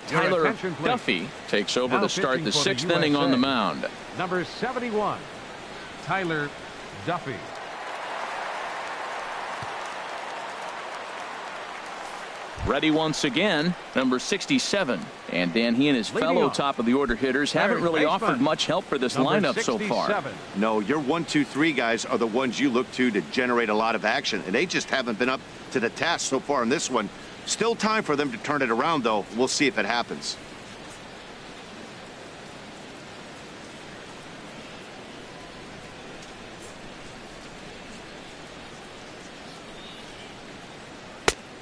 Tyler Duffy takes over to start the 6th inning on the mound. Number 71, Tyler Duffy. Ready once again, number 67. And Dan, he and his fellow top of the order hitters haven't really offered much help for this lineup so far. No, your 1, 2, 3 guys are the ones you look to generate a lot of action, and they just haven't been up to the task so far in this one. Still time for them to turn it around, though. We'll see if it happens.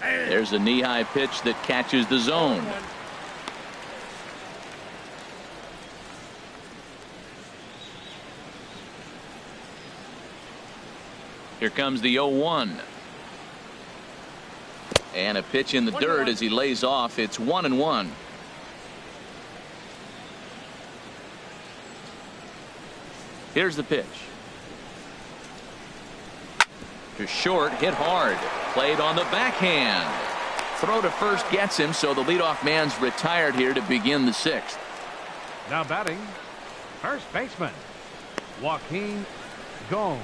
There's a knee-high pitch that catches the zone. Here comes the 0-1. And a pitch in the dirt as he lays off. It's 1-1. Here's the pitch. To short, hit hard. Played on the backhand. Throw to first gets him, so the leadoff man's retired here to begin the 6th. Now batting, first baseman, Joaquin Gomes.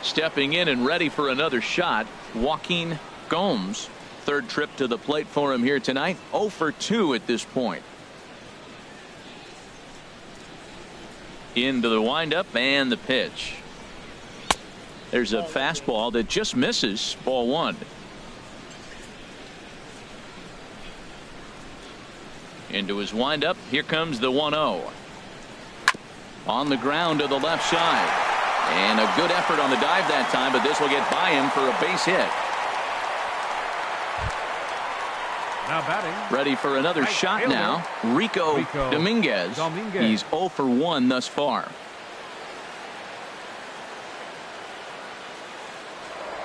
Stepping in and ready for another shot, Joaquin Gomes. 3rd trip to the plate for him here tonight. 0 for 2 at this point. Into the windup and the pitch. There's a fastball that just misses. Ball 1. Into his windup. Here comes the 1-0. On the ground to the left side. And a good effort on the dive that time, but this will get by him for a base hit. Now batting. Ready for another shot now. Rico Dominguez. He's 0 for 1 thus far.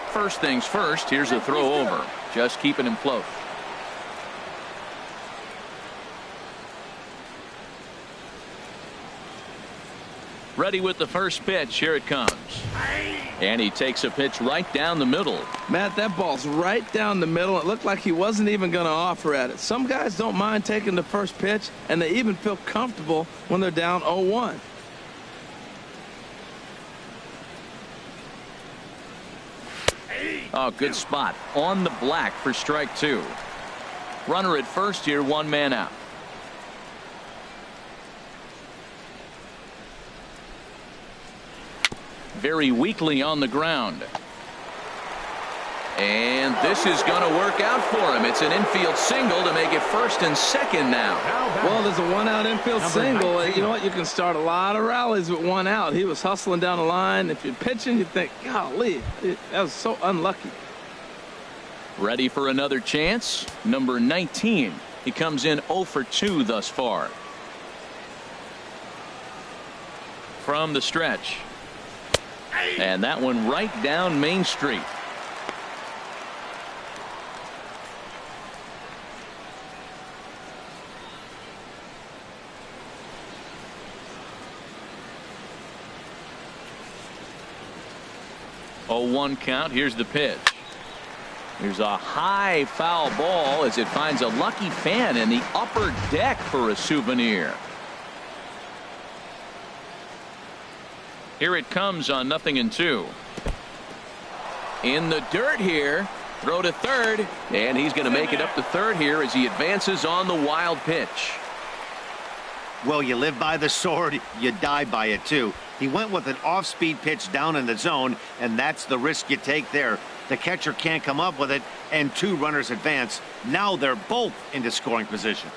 First things first, here's a throw over. Just keeping him close. Ready with the first pitch. Here it comes. And he takes a pitch right down the middle. Matt, that ball's right down the middle. It looked like he wasn't even going to offer at it. Some guys don't mind taking the first pitch, and they even feel comfortable when they're down 0-1. Oh, good spot on the black for strike 2. Runner at first here, 1 man out. Very weakly on the ground. And this is going to work out for him. It's an infield single to make it 1st and 2nd now. Well, there's a 1-out infield single. You know what? You can start a lot of rallies with 1 out. He was hustling down the line. If you're pitching, you think, golly, that was so unlucky. Ready for another chance. Number 19. He comes in 0 for 2 thus far. From the stretch. And that one right down Main Street. Oh, 1 count. Here's the pitch. Here's a high foul ball as it finds a lucky fan in the upper deck for a souvenir. Here it comes on 0-2. In the dirt here. Throw to third. And he's going to make it up to third here as he advances on the wild pitch. Well, you live by the sword, you die by it too. He went with an off-speed pitch down in the zone, and that's the risk you take there. The catcher can't come up with it, and 2 runners advance. Now they're both into scoring position.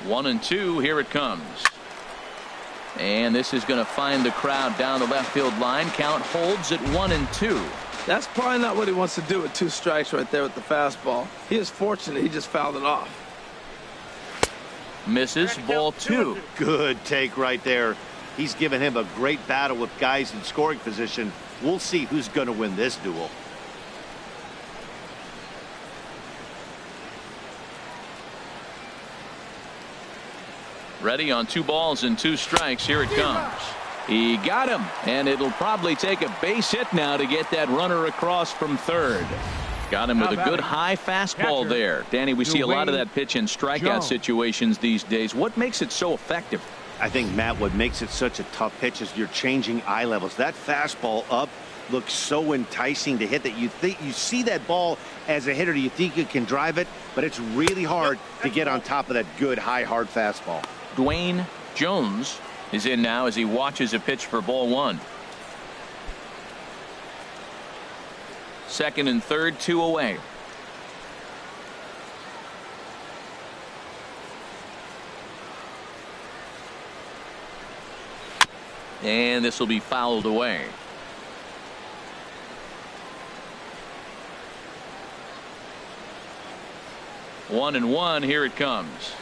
One and two. Here it comes. And this is going to find the crowd down the left field line. Count holds at 1-2. That's probably not what he wants to do with 2 strikes right there with the fastball. He is fortunate he just fouled it off. Misses, ball 2. Good take right there. He's given him a great battle with guys in scoring position. We'll see who's going to win this duel. Ready on 2 balls and 2 strikes. Here it comes. He got him, and it'll probably take a base hit now to get that runner across from third. Got him with a good high fastball there. Danny, we see a lot of that pitch in strikeout situations these days. What makes it so effective? I think, Matt, what makes it such a tough pitch is you're changing eye levels. That fastball up looks so enticing to hit that you think you see that ball as a hitter, you think you can drive it, but it's really hard to get on top of that good high hard fastball. Dwayne Jones is in now as he watches a pitch for ball 1. Second and third, 2 away. And this will be fouled away. One and one. Here it comes.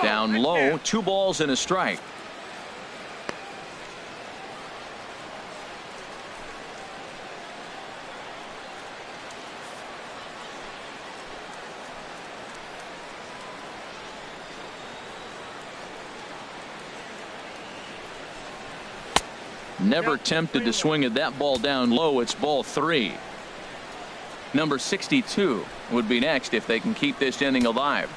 Down low, 2 balls and a strike. Never tempted to swing at that ball down low. It's ball 3. Number 62 would be next if they can keep this inning alive.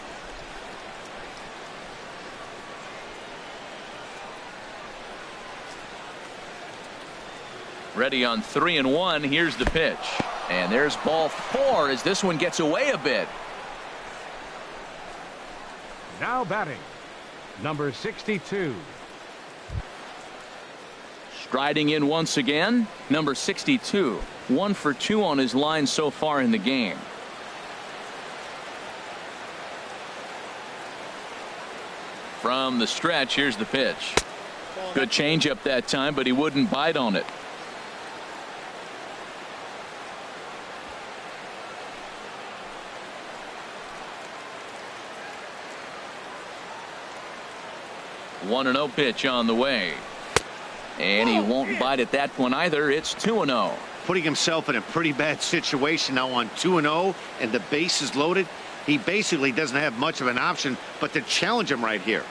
Ready on 3 and 1. Here's the pitch. And there's ball 4 as this one gets away a bit. Now batting, number 62. Striding in once again, number 62. 1 for 2 on his line so far in the game. From the stretch, here's the pitch. Good changeup that time, but he wouldn't bite on it. One 1-0 pitch on the way. And he won't bite at that one either. It's 2-0. Putting himself in a pretty bad situation now on 2-0 and the base is loaded. He basically doesn't have much of an option but to challenge him right here.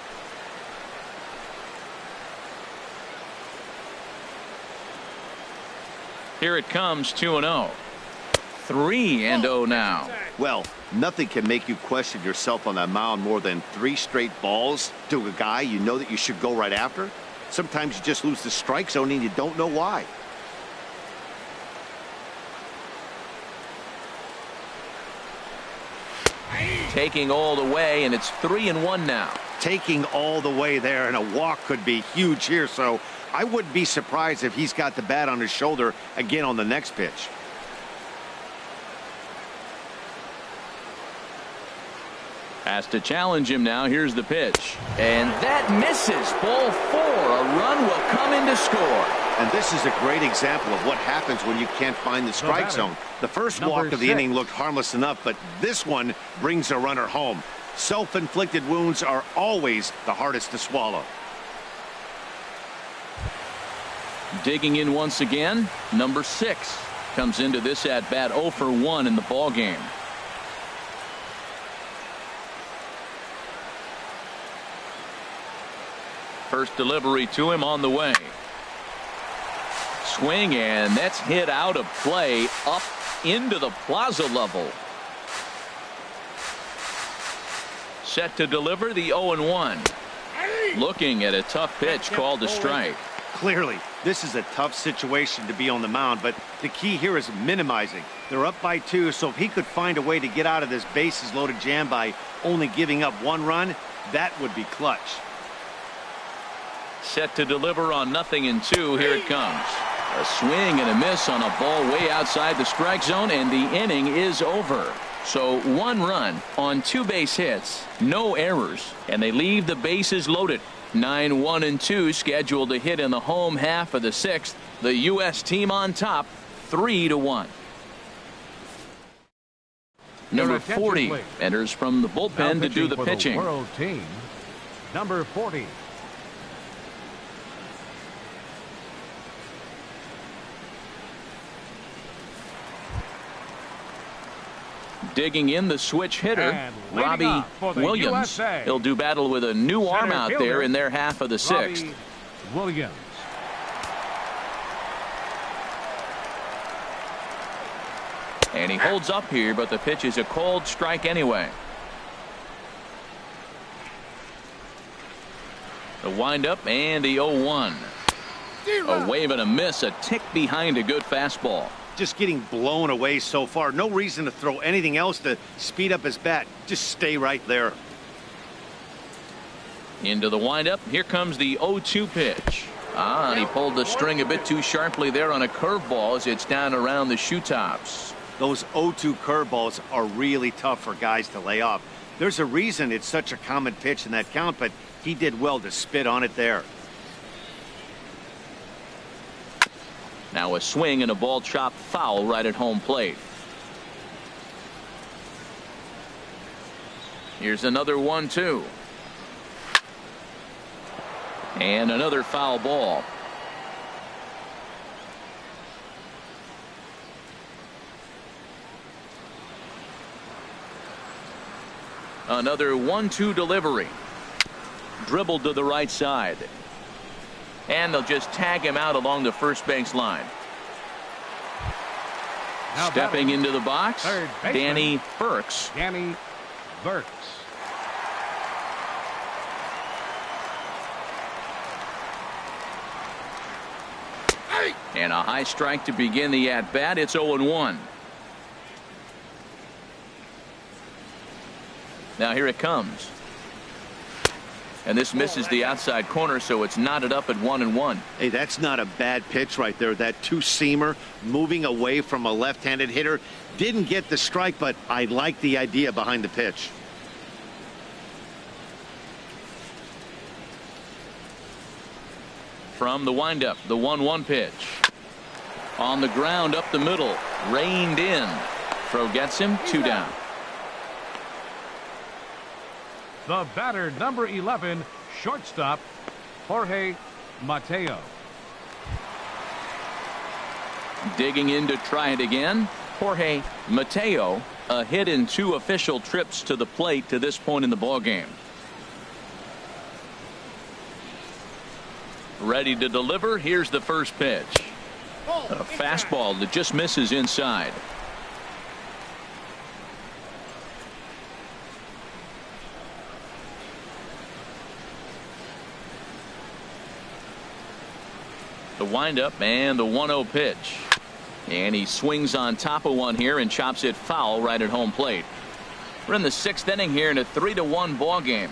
Here it comes, 2-0. 3-0 now. Well, nothing can make you question yourself on that mound more than 3 straight balls to a guy you know that you should go right after. Sometimes you just lose the strike zone and you don't know why. Taking all the way, and it's 3-1 now. Taking all the way there, and a walk could be huge here, so I wouldn't be surprised if he's got the bat on his shoulder again on the next pitch. Has to challenge him now. Here's the pitch. And that misses. Ball 4. A run will come in to score. And this is a great example of what happens when you can't find the strike zone. The first walk of the inning looked harmless enough, but this one brings a runner home. Self-inflicted wounds are always the hardest to swallow. Digging in once again, number 6 comes into this at bat 0 for 1 in the ball game. First delivery to him on the way. Swing, and that's hit out of play up into the plaza level. Set to deliver the 0-1. Looking at a tough pitch called a strike. Clearly, this is a tough situation to be on the mound, but the key here is minimizing. They're up by 2, so if he could find a way to get out of this bases-loaded jam by only giving up 1 run, that would be clutch. Set to deliver on 0-2. Here it comes. A swing and a miss on a ball way outside the strike zone, and the inning is over. So 1 run on 2 base hits, no errors, and they leave the bases loaded. 9-1-2 scheduled to hit in the home half of the 6th. The U.S. team on top, 3-1. Number 40 enters from the bullpen to do the pitching. World team, number 40. Digging in the switch hitter, Robbie Williams. He'll do battle with a new arm out there in their half of the 6th. Williams. And he holds up here, but the pitch is a cold strike anyway. The windup and the 0-1. A wave and a miss, a tick behind a good fastball. Just getting blown away so far. No reason to throw anything else to speed up his bat. Just stay right there. Into the windup. Here comes the 0-2 pitch. And he pulled the string a bit too sharply there on a curveball as it's down around the shoe tops. Those 0-2 curveballs are really tough for guys to lay off. There's a reason it's such a common pitch in that count, but he did well to spit on it there. Now a swing and a ball chopped foul right at home plate. Here's another 1-2. And another foul ball. Another 1-2 delivery. Dribbled to the right side. And they'll just tag him out along the first base line. Now stepping into the box, Danny Burks. Danny Burks. And a high strike to begin the at-bat. It's 0-1. Now here it comes. And this misses the outside corner, so it's knotted up at 1-1. Hey, that's not a bad pitch right there. That two-seamer moving away from a left-handed hitter. Didn't get the strike, but I like the idea behind the pitch. From the windup, the 1-1 pitch. On the ground up the middle. Reined in. Throw gets him, 2 down. The batter, number 11, shortstop, Jorge Mateo. Digging in to try it again, Jorge Mateo. A hit in 2 official trips to the plate to this point in the ballgame. Ready to deliver. Here's the first pitch. A fastball that just misses inside. The windup and the 1-0 pitch. And he swings on top of one here and chops it foul right at home plate. We're in the 6th inning here in a 3-1 ball game.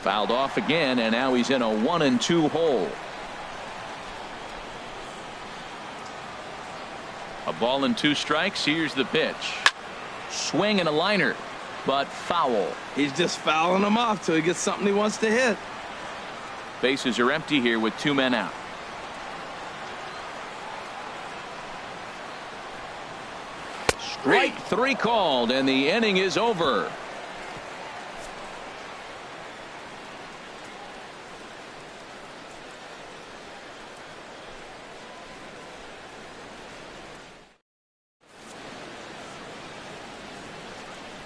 Fouled off again, and now he's in a 1-2 hole. A ball and 2 strikes. Here's the pitch. Swing and a liner, but foul. He's just fouling them off till he gets something he wants to hit. Bases are empty here with 2 men out. Strike 3 called, and the inning is over.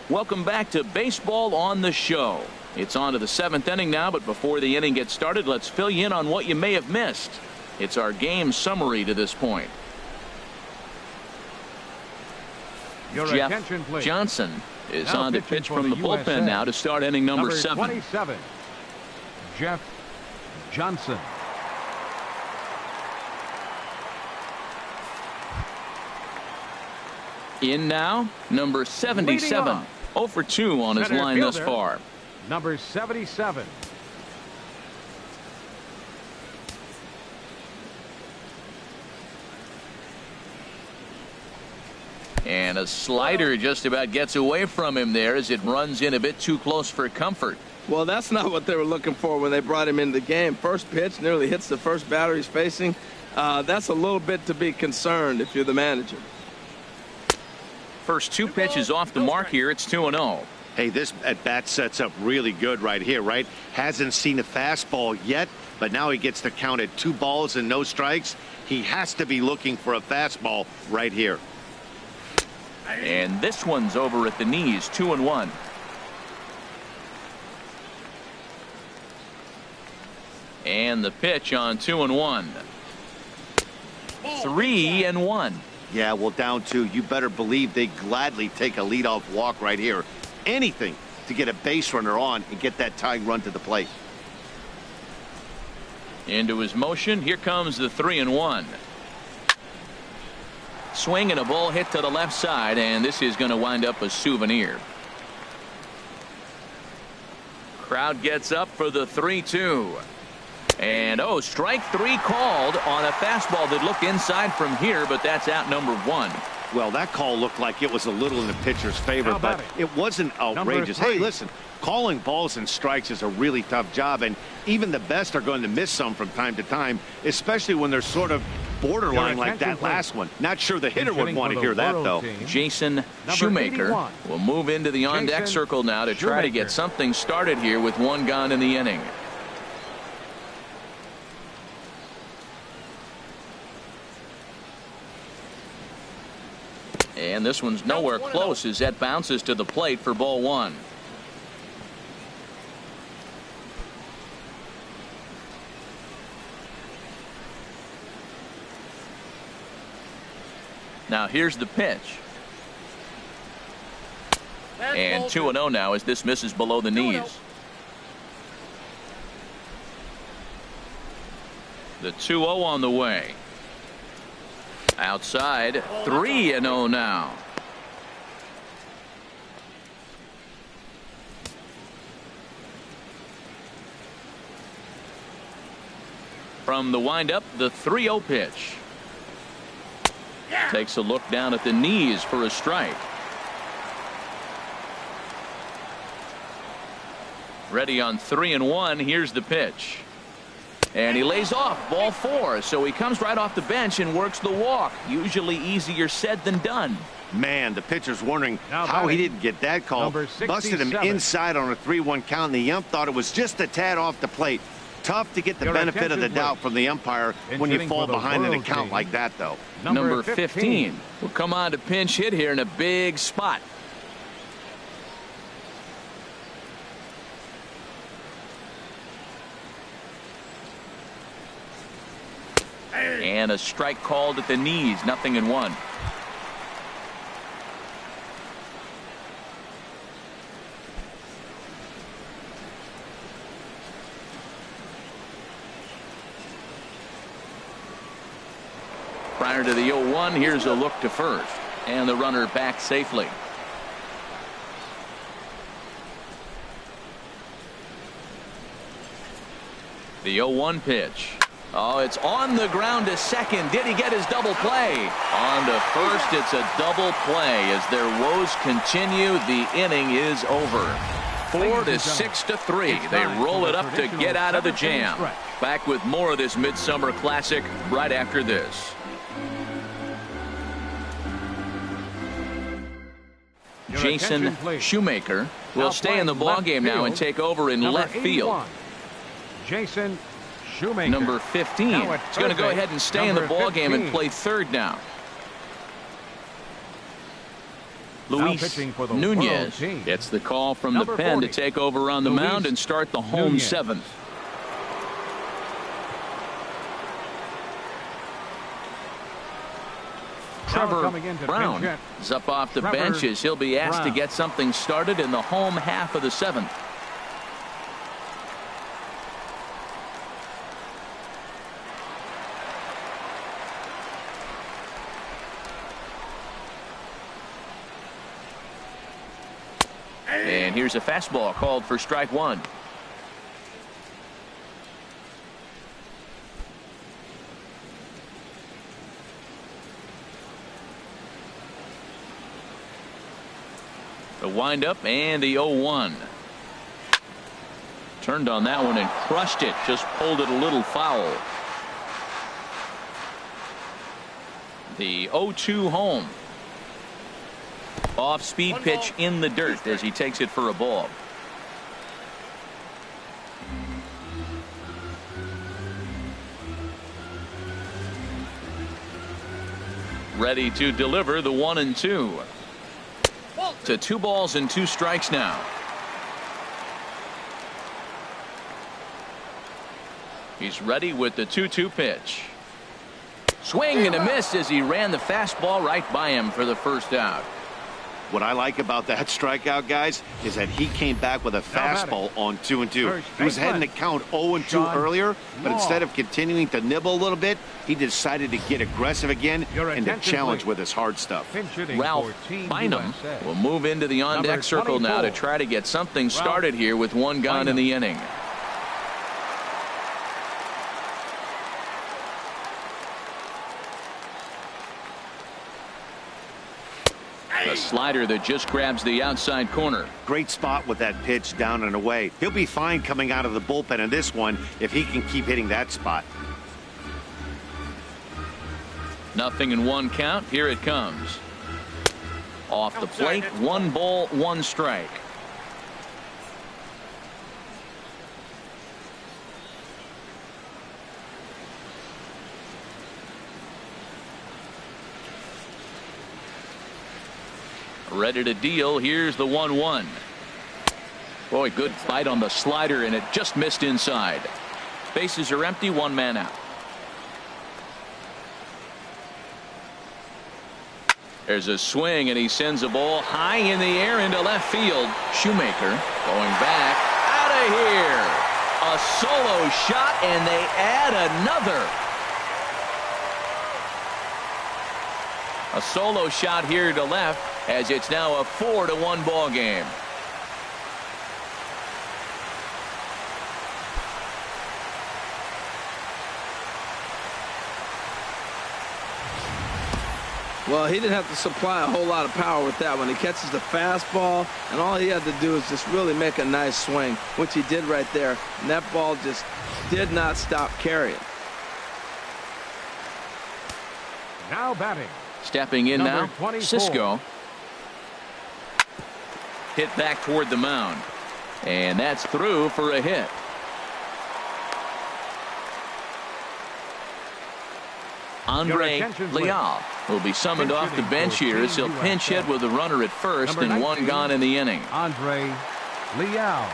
Welcome back to Baseball on the Show. It's on to the 7th inning now, but before the inning gets started, let's fill you in on what you may have missed. It's our game summary to this point. Your Jeff attention, please. Johnson is Now on to pitching pitch for from the the bullpen USA. now to start inning number 7. 27, Jeff Johnson. In now, number 77. Leading off. 0 for 2 on his Center line thus fielder. far. Number 77. And a slider just about gets away from him there as it runs in a bit too close for comfort. Well, that's not what they were looking for when they brought him into the game. First pitch nearly hits the first batter he's facing. That's a little bit to be concerned if you're the manager. First 2 pitches off the mark here. It's 2-0. Hey, this at-bat sets up really good right here, right? Hasn't seen a fastball yet, but now he gets to count at 2 balls and no strikes. He has to be looking for a fastball right here. And this one's over at the knees. 2-1. And the pitch on 2-1. 3-1. Yeah, well, down 2. You better believe they gladly take a leadoff walk right here. Anything to get a base runner on and get that tying run to the plate. Into his motion. Here comes the 3-1. Swing and a ball hit to the left side, and this is going to wind up a souvenir. Crowd gets up for the 3-2. And strike 3 called on a fastball that looked inside from here, but that's out number 1. Well, that call looked like it was a little in the pitcher's favor, but it wasn't outrageous. Hey, listen, calling balls and strikes is a really tough job, and even the best are going to miss some from time to time, especially when they're sort of borderline like that last one. Not sure the hitter would want to hear that, though. Jason Shoemaker will move into the on-deck circle now to try to get something started here with 1 gone in the inning. And this one's nowhere close as that bounces to the plate for ball 1. Now here's the pitch. And 2-0 now as this misses below the knees. The 2-0 on the way. Outside, 3-0 now. From the windup, the 3-0 pitch. Takes a look down at the knees for a strike. Ready on 3-1. Here's the pitch. And he lays off ball 4, so he comes right off the bench and works the walk. Usually easier said than done. Man, the pitcher's wondering how he didn't get that call. Busted him inside on a 3-1 count, and the ump thought it was just a tad off the plate. Tough to get the benefit of the doubt from the umpire when you fall behind an account like that, though. Number 15 will come on to pinch hit here in a big spot. And a strike called at the knees. 0-1. Prior to the 0-1, here's a look to first. And the runner back safely. The 0-1 pitch. Oh, it's on the ground to second. Did he get his double play? On to first, it's a double play. As their woes continue, the inning is over. 4-6-3. They roll it up to get out of the jam. Back with more of this Midsummer Classic right after this. Jason Shoemaker will stay in the ballgame now and take over in left field. Jason Shoemaker. Number 15 is going to go ahead and stay in the ballgame and play third now. Luis Nunez gets the call from the pen to take over on the mound and start the home seventh. Trevor coming in to Brown pinch is up off the Trevor benches. He'll be asked to Brown. get something started in the home half of the 7th. And here's a fastball called for strike 1. The windup and the 0-1. Turned on that one and crushed it. Just pulled it a little foul. The 0-2 home. Off speed pitch in the dirt as he takes it for a ball. Ready to deliver the 1-2. To 2 balls and 2 strikes now. He's ready with the 2-2 pitch. Swing and a miss as he ran the fastball right by him for the first out. What I like about that strikeout, guys, is that he came back with a fastball on 2-2. He was heading to count 0-2 earlier, but instead of continuing to nibble a little bit, he decided to get aggressive again and to challenge with his hard stuff. Ralph Bynum will move into the on-deck circle now to try to get something started here with 1 gone in the inning. A slider that just grabs the outside corner. Great spot with that pitch down and away. He'll be fine coming out of the bullpen in this one if he can keep hitting that spot. 0-1 count. Here it comes. Off the plate, 1 ball, 1 strike. Ready to deal. Here's the 1-1. Boy, good bite on the slider, and it just missed inside. Bases are empty, 1 man out. There's a swing, and he sends a ball high in the air into left field. Shoemaker going back out of here. A solo shot, and they add another. A solo shot here to left, as it's now a 4-1 ball game. Well, he didn't have to supply a whole lot of power with that one. He catches the fastball, and all he had to do is just really make a nice swing, which he did right there. And that ball just did not stop carrying. Now batting. Stepping in Number now, 24. Cisco. Hit back toward the mound. And that's through for a hit. Andre Leal will be summoned off the bench here as he'll pinch hit with a runner at first and 1 gone in the inning. Andre Leal.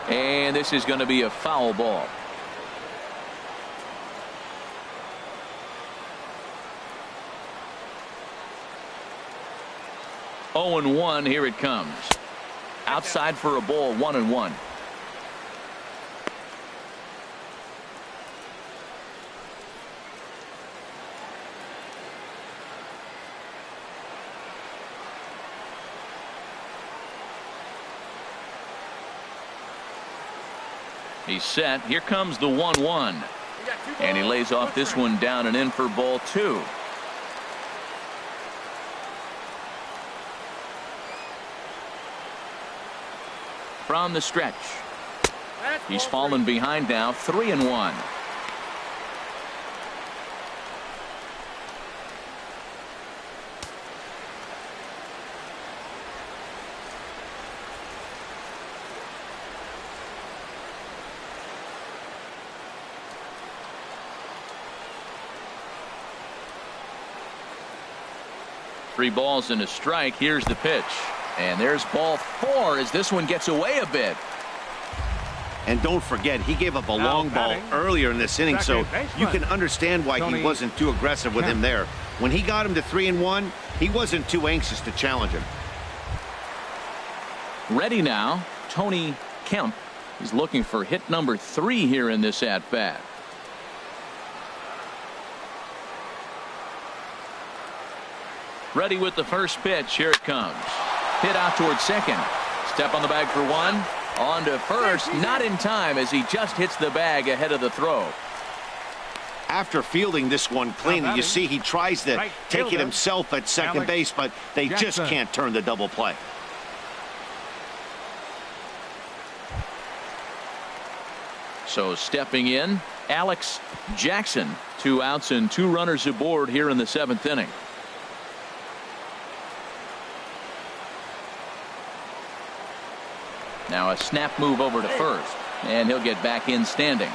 And this is going to be a foul ball. Oh and 1. Here it comes. Outside for a ball. 1-1. He's set. Here comes the 1-1. And he lays off this one down and in for ball 2. From the stretch. He's fallen behind now. 3-1. Three balls and a strike. Here's the pitch. And there's ball 4 as this one gets away a bit. And don't forget, he gave up a long ball earlier in this inning, so you can understand why he wasn't too aggressive with him there. When he got him to 3-1, he wasn't too anxious to challenge him. Ready now, Tony Kemp. He's looking for hit number 3 here in this at-bat. Ready with the first pitch. Here it comes. Hit out towards second. Step on the bag for 1. On to first, not in time as he just hits the bag ahead of the throw. After fielding this one clean, you see he tries to take it himself at second base, but they just can't turn the double play. So stepping in, Alex Jackson. 2 outs and 2 runners aboard here in the 7th inning. Now a snap move over to first, and he'll get back in standing.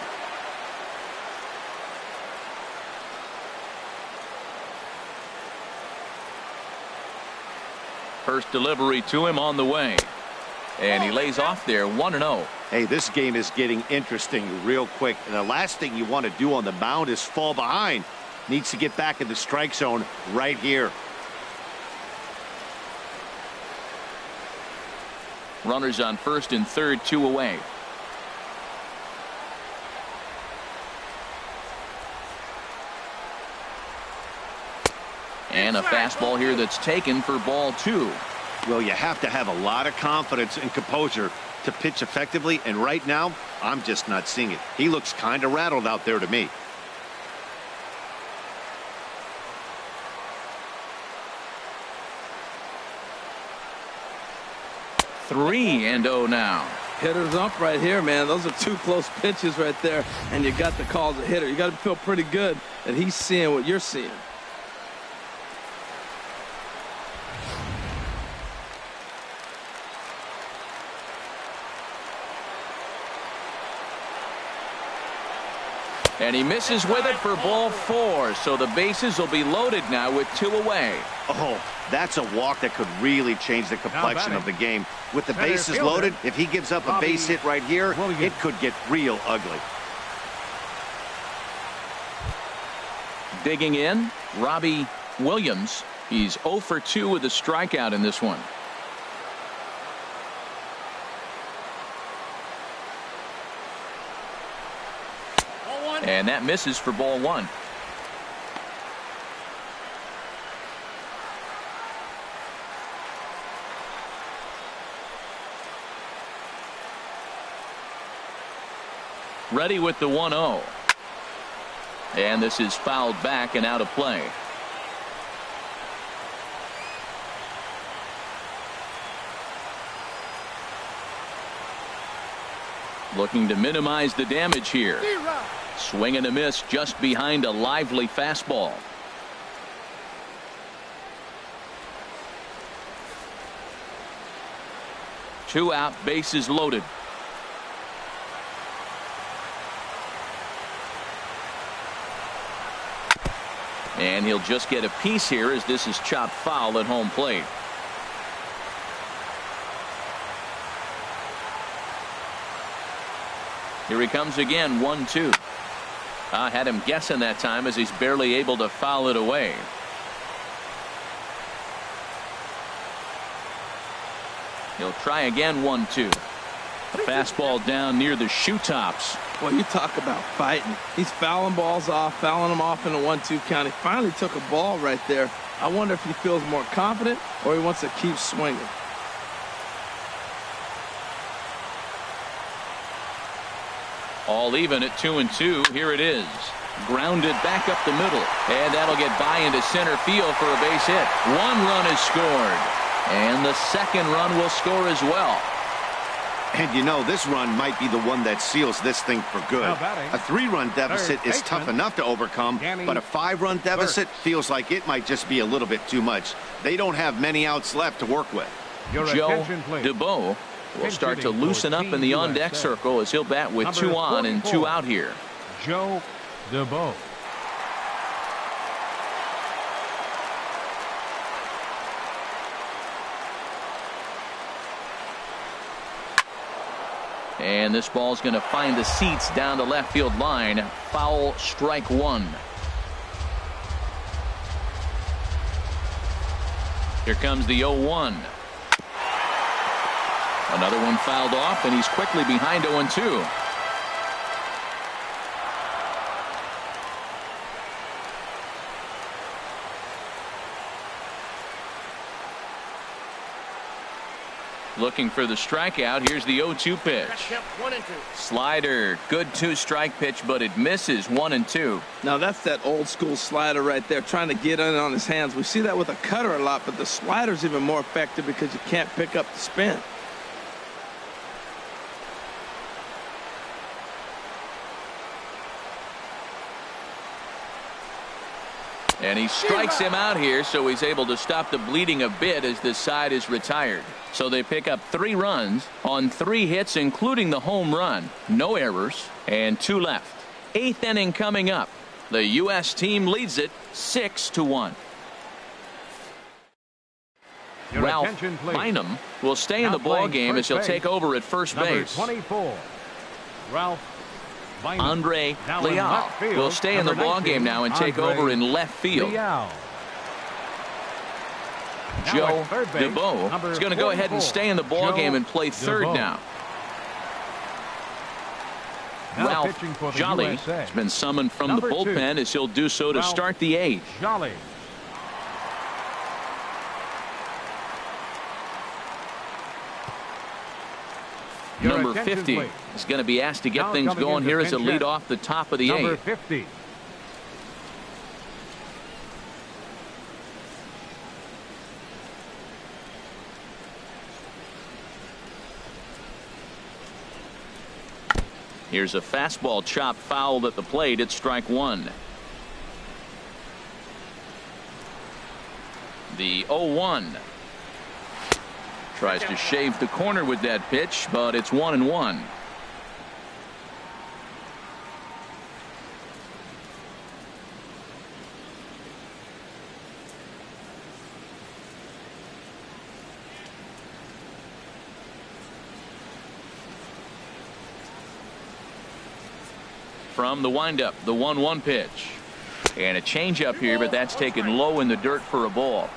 First delivery to him on the way, and he lays off there 1-0. Hey, this game is getting interesting real quick, and the last thing you want to do on the mound is fall behind. Needs to get back in the strike zone right here. Runners on first and third, 2 away. And a fastball here that's taken for ball 2. Well, you have to have a lot of confidence and composure to pitch effectively, and right now, I'm just not seeing it. He looks kind of rattled out there to me. Three and 0 now. Hitter's up right here, man. Those are 2 close pitches right there, and you got the call as a hitter. You got to feel pretty good that he's seeing what you're seeing. And he misses with it for ball 4. So the bases will be loaded now with 2 away. Oh, that's a walk that could really change the complexion of the game. With the bases loaded, if he gives up a base hit right here, it could get real ugly. Digging in, Robbie Williams. He's 0 for 2 with a strikeout in this one. And that misses for ball 1. Ready with the 1-0. And this is fouled back and out of play. Looking to minimize the damage here. Swing and a miss just behind a lively fastball. Two out, bases loaded. And he'll just get a piece here as this is chopped foul at home plate. Here he comes again, 1-2. Had him guessing that time as he's barely able to foul it away. He'll try again, 1-2. A fastball down near the shoe tops. Well, you talk about fighting. He's fouling balls off, fouling them off in the 1-2 count. He finally took a ball right there. I wonder if he feels more confident or he wants to keep swinging. All even at 2-2. Here it is. Grounded back up the middle. And that'll get by into center field for a base hit. 1 run is scored. And the second run will score as well. And you know, this run might be the one that seals this thing for good. A 3-run deficit is tough enough to overcome, but a 5-run deficit feels like it might just be a little bit too much. They don't have many outs left to work with. Joe DeBow will start to loosen up in the on-deck circle as he'll bat with 2 on and 2 out here. Joe DeBow. And this ball's going to find the seats down the left field line. Foul, strike one. Here comes the 0-1. Another one fouled off, and he's quickly behind 0-2. Looking for the strikeout. Here's the 0-2 pitch. 1-2. Slider. Good 2-strike pitch, but it misses. 1-2. Now that's that old school slider right there, trying to get in on his hands. We see that with a cutter a lot, but the slider's even more effective because you can't pick up the spin. And he strikes him out here, so he's able to stop the bleeding a bit as this side is retired. So they pick up 3 runs on 3 hits, including the home run. No errors, and 2 left. 8th inning coming up. The U.S. team leads it 6-1. Ralph Bynum will stay in the ball game as he'll take over at first base. 24. Ralph Andre Leal will stay in the ball game now and take over in left field. Joe DeBow is going to go ahead and stay in the ball game and play third now. Ralph Jolly has been summoned from the bullpen as he'll do so to start the 8th. Jolly. Number 50 is going to be asked to get things going here as a lead off the top of the 8th. Number 50. Here's a fastball chopped fouled at the plate. It's strike one. The 0-1. Tries to shave the corner with that pitch, but it's 1-1. From the windup, the 1-1 pitch. And a changeup here, but that's taken low in the dirt for a ball.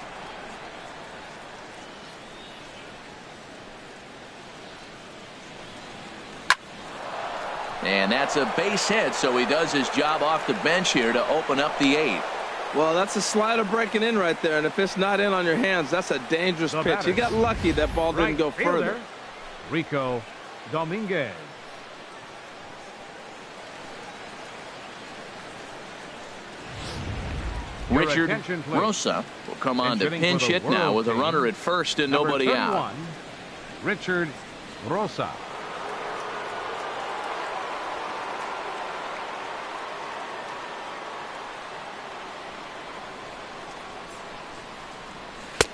And that's a base hit, so he does his job off the bench here to open up the 8th. Well, that's a slider breaking in right there, and if it's not in on your hands, that's a dangerous pitch. You got lucky that ball didn't go further. Rico Dominguez. Richard Rosa will come on to pinch hit now with a runner at first and nobody out. Richard Rosa.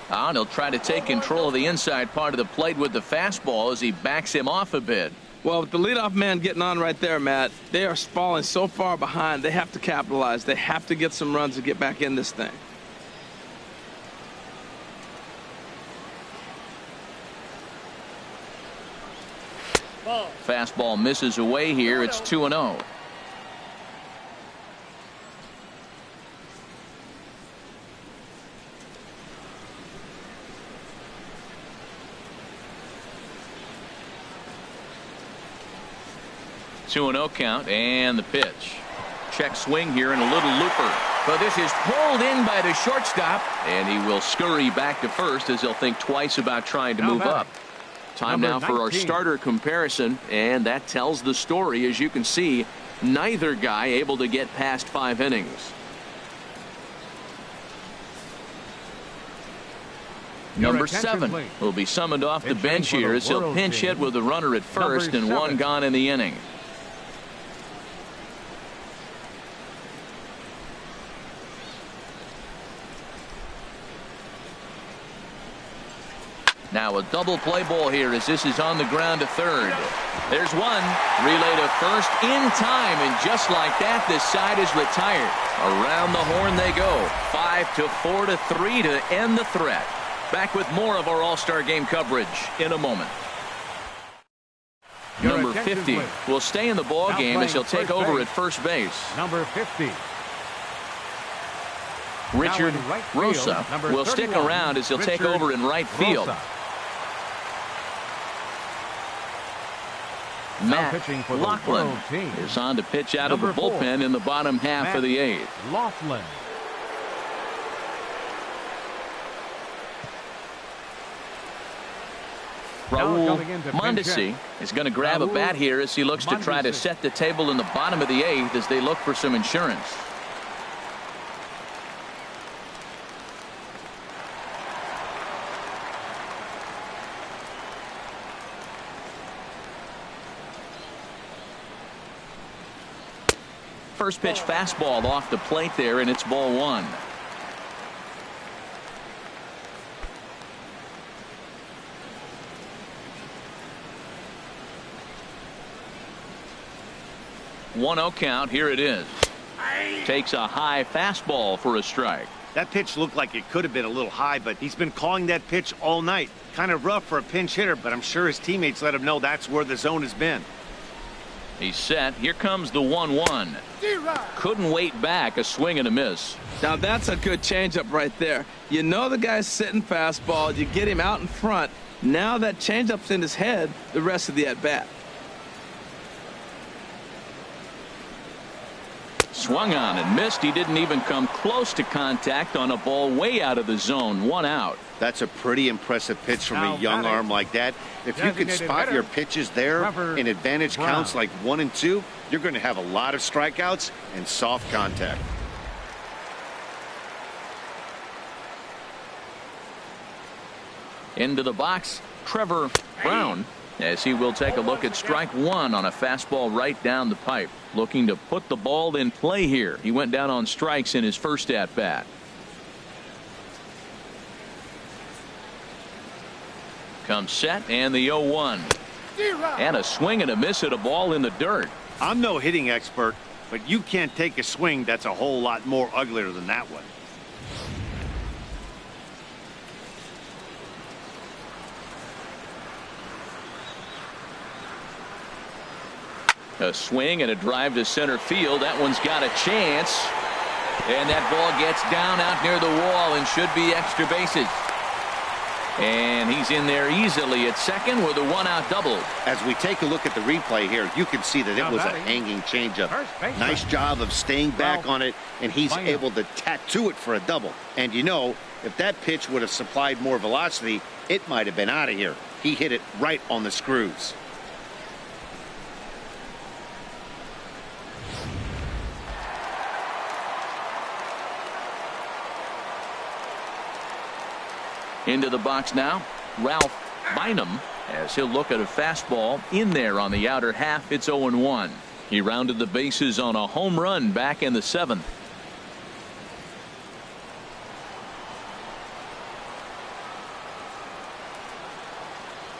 And he'll try to take control of the inside part of the plate with the fastball as he backs him off a bit. Well, with the leadoff man getting on right there, Matt, they are falling so far behind. They have to capitalize. They have to get some runs to get back in this thing. Fastball misses away here. It's 2-0. Count and the pitch. Check swing here and a little looper. But this is pulled in by the shortstop, and he will scurry back to first as he'll think twice about trying to move up. Time now for our starter comparison, and that tells the story. As you can see, neither guy able to get past 5 innings. Number 7 will be summoned off the bench here as he'll pinch hit with a runner at first and 1 gone in the inning. Now a double play ball here as this is on the ground to third. There's one. Relay to first in time, and just like that, this side is retired. Around the horn they go. 5-4-3 to end the threat. Back with more of our All-Star Game coverage in a moment. Number 50 will stay in the ball game as he'll take over at first base. Number 50. Richard right Rosa field, will stick 31, around as he'll take Richard over in right field. Rosa. Matt pitching for the Laughlin World team. is on to pitch out of the Number 4, bullpen in the bottom half Matt of the 8th. Laughlin. Raul coming in to Mondesi is going to grab a bat here as he looks to try to set the table in the bottom of the 8th as they look for some insurance. First pitch fastball off the plate there, and it's ball 1. One-0 count. Here it is. Takes a high fastball for a strike. That pitch looked like it could have been a little high, but he's been calling that pitch all night. Kind of rough for a pinch hitter, but I'm sure his teammates let him know that's where the zone has been. He's set. Here comes the 1-1. Couldn't wait back. A swing and a miss. Now that's a good changeup right there. You know the guy's sitting fastball. You get him out in front. Now that changeup's in his head the rest of the at-bat. Swung on and missed. He didn't even come close to contact on a ball way out of the zone. 1 out. That's a pretty impressive pitch from Now a young batting. arm like that. If you can Designated spot hitter, your pitches there in advantage Brown. counts like 1 and 2, you're going to have a lot of strikeouts and soft contact. Into the box, Trevor Brown, as he will take a look at strike 1 on a fastball right down the pipe. Looking to put the ball in play here. He went down on strikes in his first at-bat. Comes set, and the 0-1. And a swing and a miss at a ball in the dirt. I'm no hitting expert, but you can't take a swing that's a whole lot more uglier than that one. A swing and a drive to center field. That one's got a chance. And that ball gets down out near the wall and should be extra bases. And he's in there easily at second with a 1-out double. As we take a look at the replay here, you can see that it was a hanging changeup. Nice job of staying back on it, and he's able to tattoo it for a double. And you know, if that pitch would have supplied more velocity, it might have been out of here. He hit it right on the screws. Into the box now, Ralph Bynum, as he'll look at a fastball in there on the outer half. It's 0-1. He rounded the bases on a home run back in the 7th.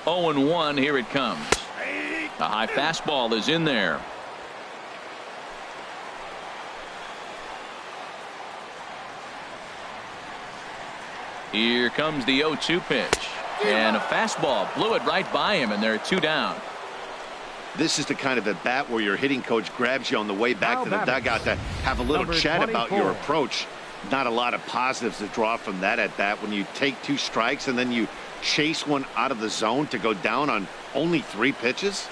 Oh and 1. Here it comes. A high fastball is in there. Here comes the 0-2 pitch. And a fastball blew it right by him, and they're 2 down. This is the kind of at bat where your hitting coach grabs you on the way back to the dugout to have a little chat about your approach. Not a lot of positives to draw from that at bat when you take 2 strikes and then you chase one out of the zone to go down on only 3 pitches.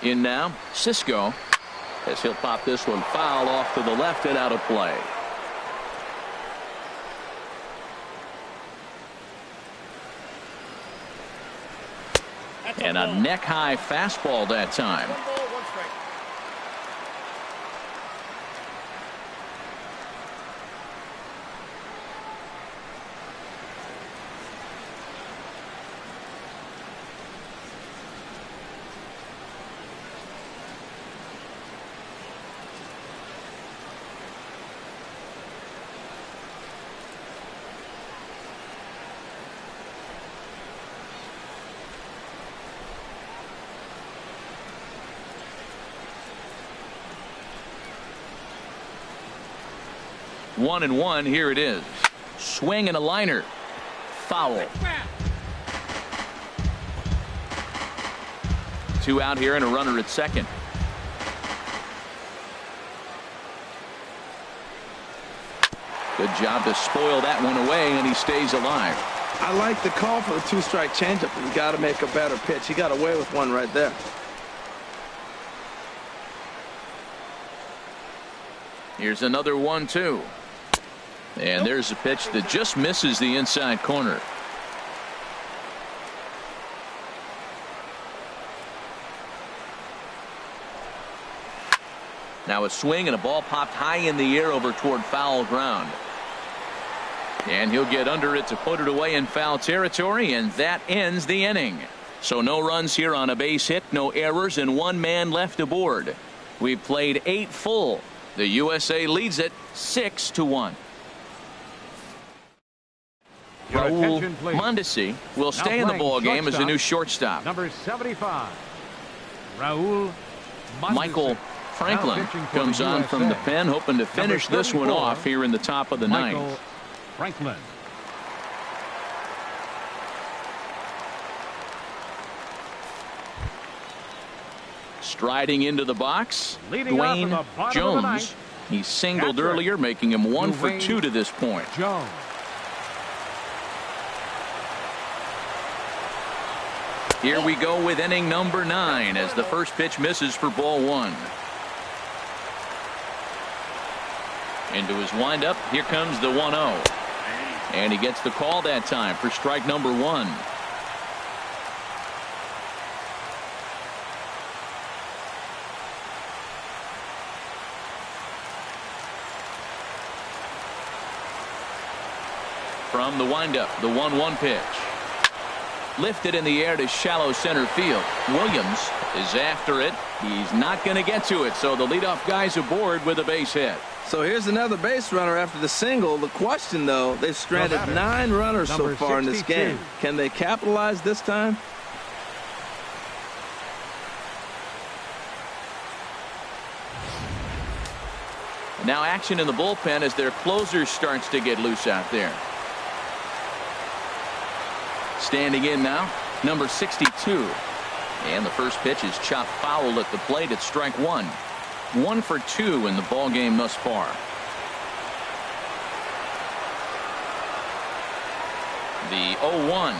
In now, Cisco, as he'll pop this one foul off to the left and out of play. And a neck-high fastball that time. 1-1. Here it is. Swing and a liner. Foul. 2 out here and a runner at second. Good job to spoil that one away, and he stays alive. I like the call for the 2-strike changeup, but you got to make a better pitch. He got away with one right there. Here's another 1-2. And there's a pitch that just misses the inside corner. Now a swing and a ball popped high in the air over toward foul ground. And he'll get under it to put it away in foul territory, and that ends the inning. So no runs here on a base hit, no errors, and 1 man left aboard. We've played 8 full. The USA leads it 6-1. Raul Mondesi will stay in the ball game as a new shortstop. Number 75, Raul Mondesi. Michael Franklin comes on from the pen, hoping to finish this one off here in the top of the ninth. Franklin. Striding into the box, Leading off in Dwayne the bottom of the Jones. ninth. He singled Catcher, earlier, making him 1 for Dwayne 2 to this point. Jones. Here we go with inning number 9 as the first pitch misses for ball 1. Into his windup, here comes the 1-0. And he gets the call that time for strike number 1. From the windup, the 1-1 pitch. Lifted in the air to shallow center field. Williams is after it. He's not going to get to it, so the leadoff guy's aboard with a base hit. So here's another base runner after the single. The question, though, they've stranded 9 runners so far in this game. Can they capitalize this time? Now action in the bullpen as their closer starts to get loose out there. Standing in now, number 62. And the first pitch is chopped foul at the plate at strike 1. 1 for 2 in the ball game thus far. The 0-1.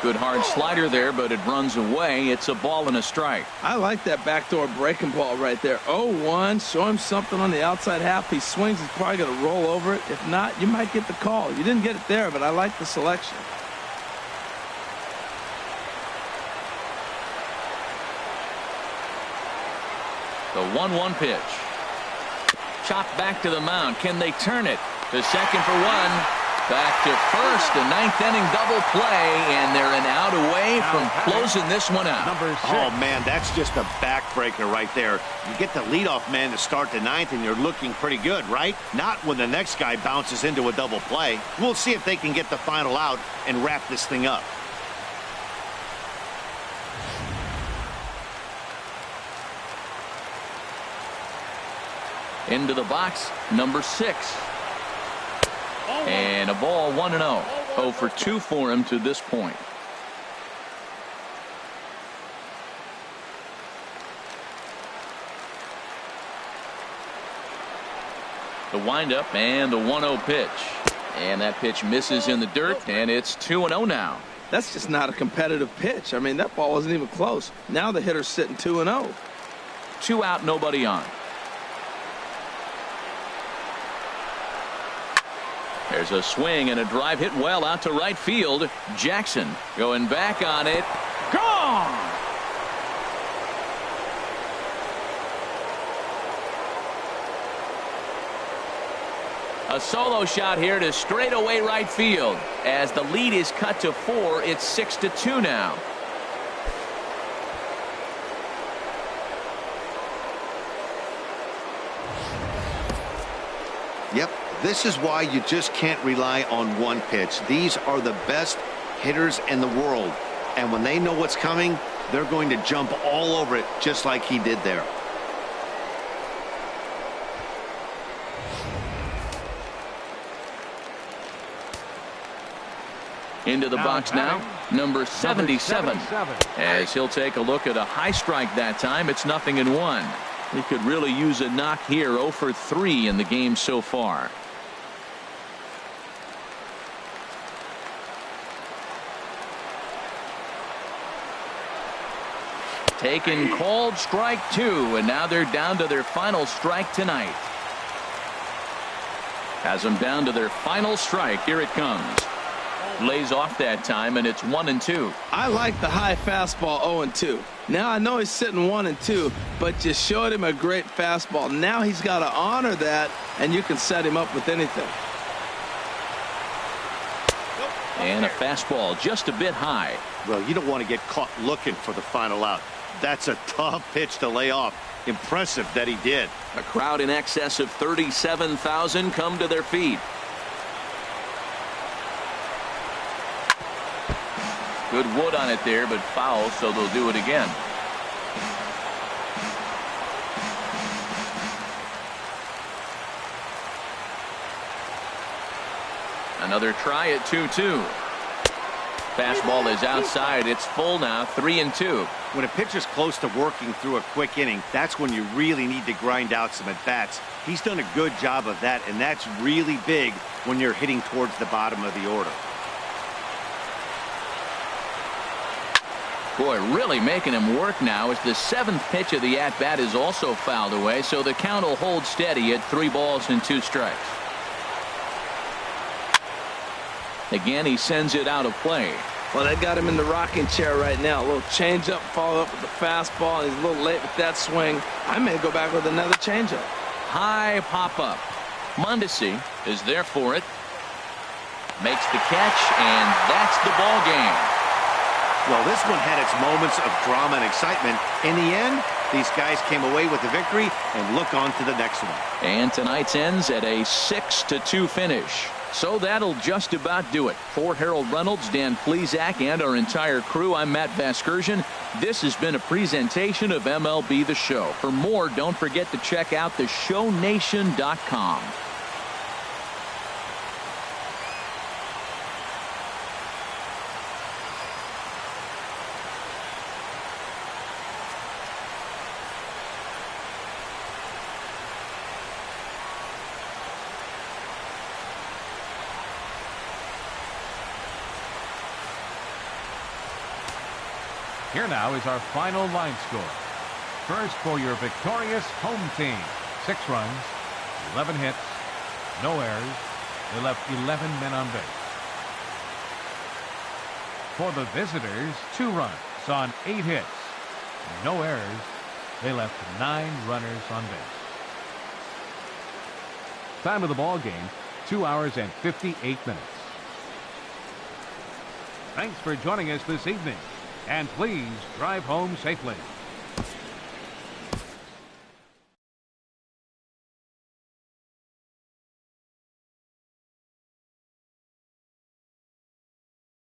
Good hard slider there, but it runs away. It's a ball and a strike. I like that backdoor breaking ball right there. 0-1. Show him something on the outside half. He swings, he's probably going to roll over it. If not, you might get the call. You didn't get it there, but I like the selection. The 1-1 pitch. Chopped back to the mound. Can they turn it? To second for 1. Back to first. A 9th inning double play, and they're an out away from closing this one out. Number 6. Oh, man, that's just a backbreaker right there. You get the leadoff man to start the 9th, and you're looking pretty good, right? Not when the next guy bounces into a double play. We'll see if they can get the final out and wrap this thing up. Into the box, number 6. And a ball 1-0. 0 for 2 for him to this point. The windup and the 1-0 pitch. And that pitch misses in the dirt, and it's 2-0 now. That's just not a competitive pitch. I mean, that ball wasn't even close. Now the hitter's sitting 2-0. 2 out, nobody on. There's a swing and a drive hit well out to right field. Jackson going back on it. Gone! A solo shot here to straightaway right field. As the lead is cut to 4, it's 6-2 now. Yep, this is why you just can't rely on one pitch. These are the best hitters in the world. And when they know what's coming, they're going to jump all over it just like he did there. Into the box now, number 77. As he'll take a look at a high strike that time. It's 0-1. He could really use a knock here. 0 for 3 in the game so far. Taken, called, strike 2, and now they're down to their final strike tonight. Has them down to their final strike. Here it comes. Lays off that time, and it's 1-2. I like the high fastball 0-2. Now I know he's sitting 1-2, but you showed him a great fastball. Now he's got to honor that, and you can set him up with anything. And a fastball just a bit high. Well, you don't want to get caught looking for the final out. That's a tough pitch to lay off. Impressive that he did. A crowd in excess of 37,000 come to their feet. Good wood on it there, but foul, so they'll do it again. Another try at 2-2. Fastball is outside. It's full now, 3-2. When a pitcher's close to working through a quick inning, that's when you really need to grind out some at-bats. He's done a good job of that, and that's really big when you're hitting towards the bottom of the order. Boy, really making him work now as the 7th pitch of the at-bat is also fouled away, so the count will hold steady at 3 balls and 2 strikes. Again, he sends it out of play. Well, they got him in the rocking chair right now. A little changeup, follow up with the fastball. He's a little late with that swing. I may go back with another changeup. High pop-up. Mondesi is there for it. Makes the catch, and that's the ball game. Well, this one had its moments of drama and excitement. In the end, these guys came away with the victory and look on to the next one. And tonight's ends at a 6-2 finish. So that'll just about do it. For Harold Reynolds, Dan Plesac, and our entire crew, I'm Matt Vasgersian. This has been a presentation of MLB The Show. For more, don't forget to check out theshownation.com. Here now is our final line score. First for your victorious home team. 6 runs, 11 hits, no errors. They left 11 men on base. For the visitors, 2 runs on 8 hits, no errors. They left 9 runners on base. Time of the ball game, 2 hours and 58 minutes. Thanks for joining us this evening. And please drive home safely.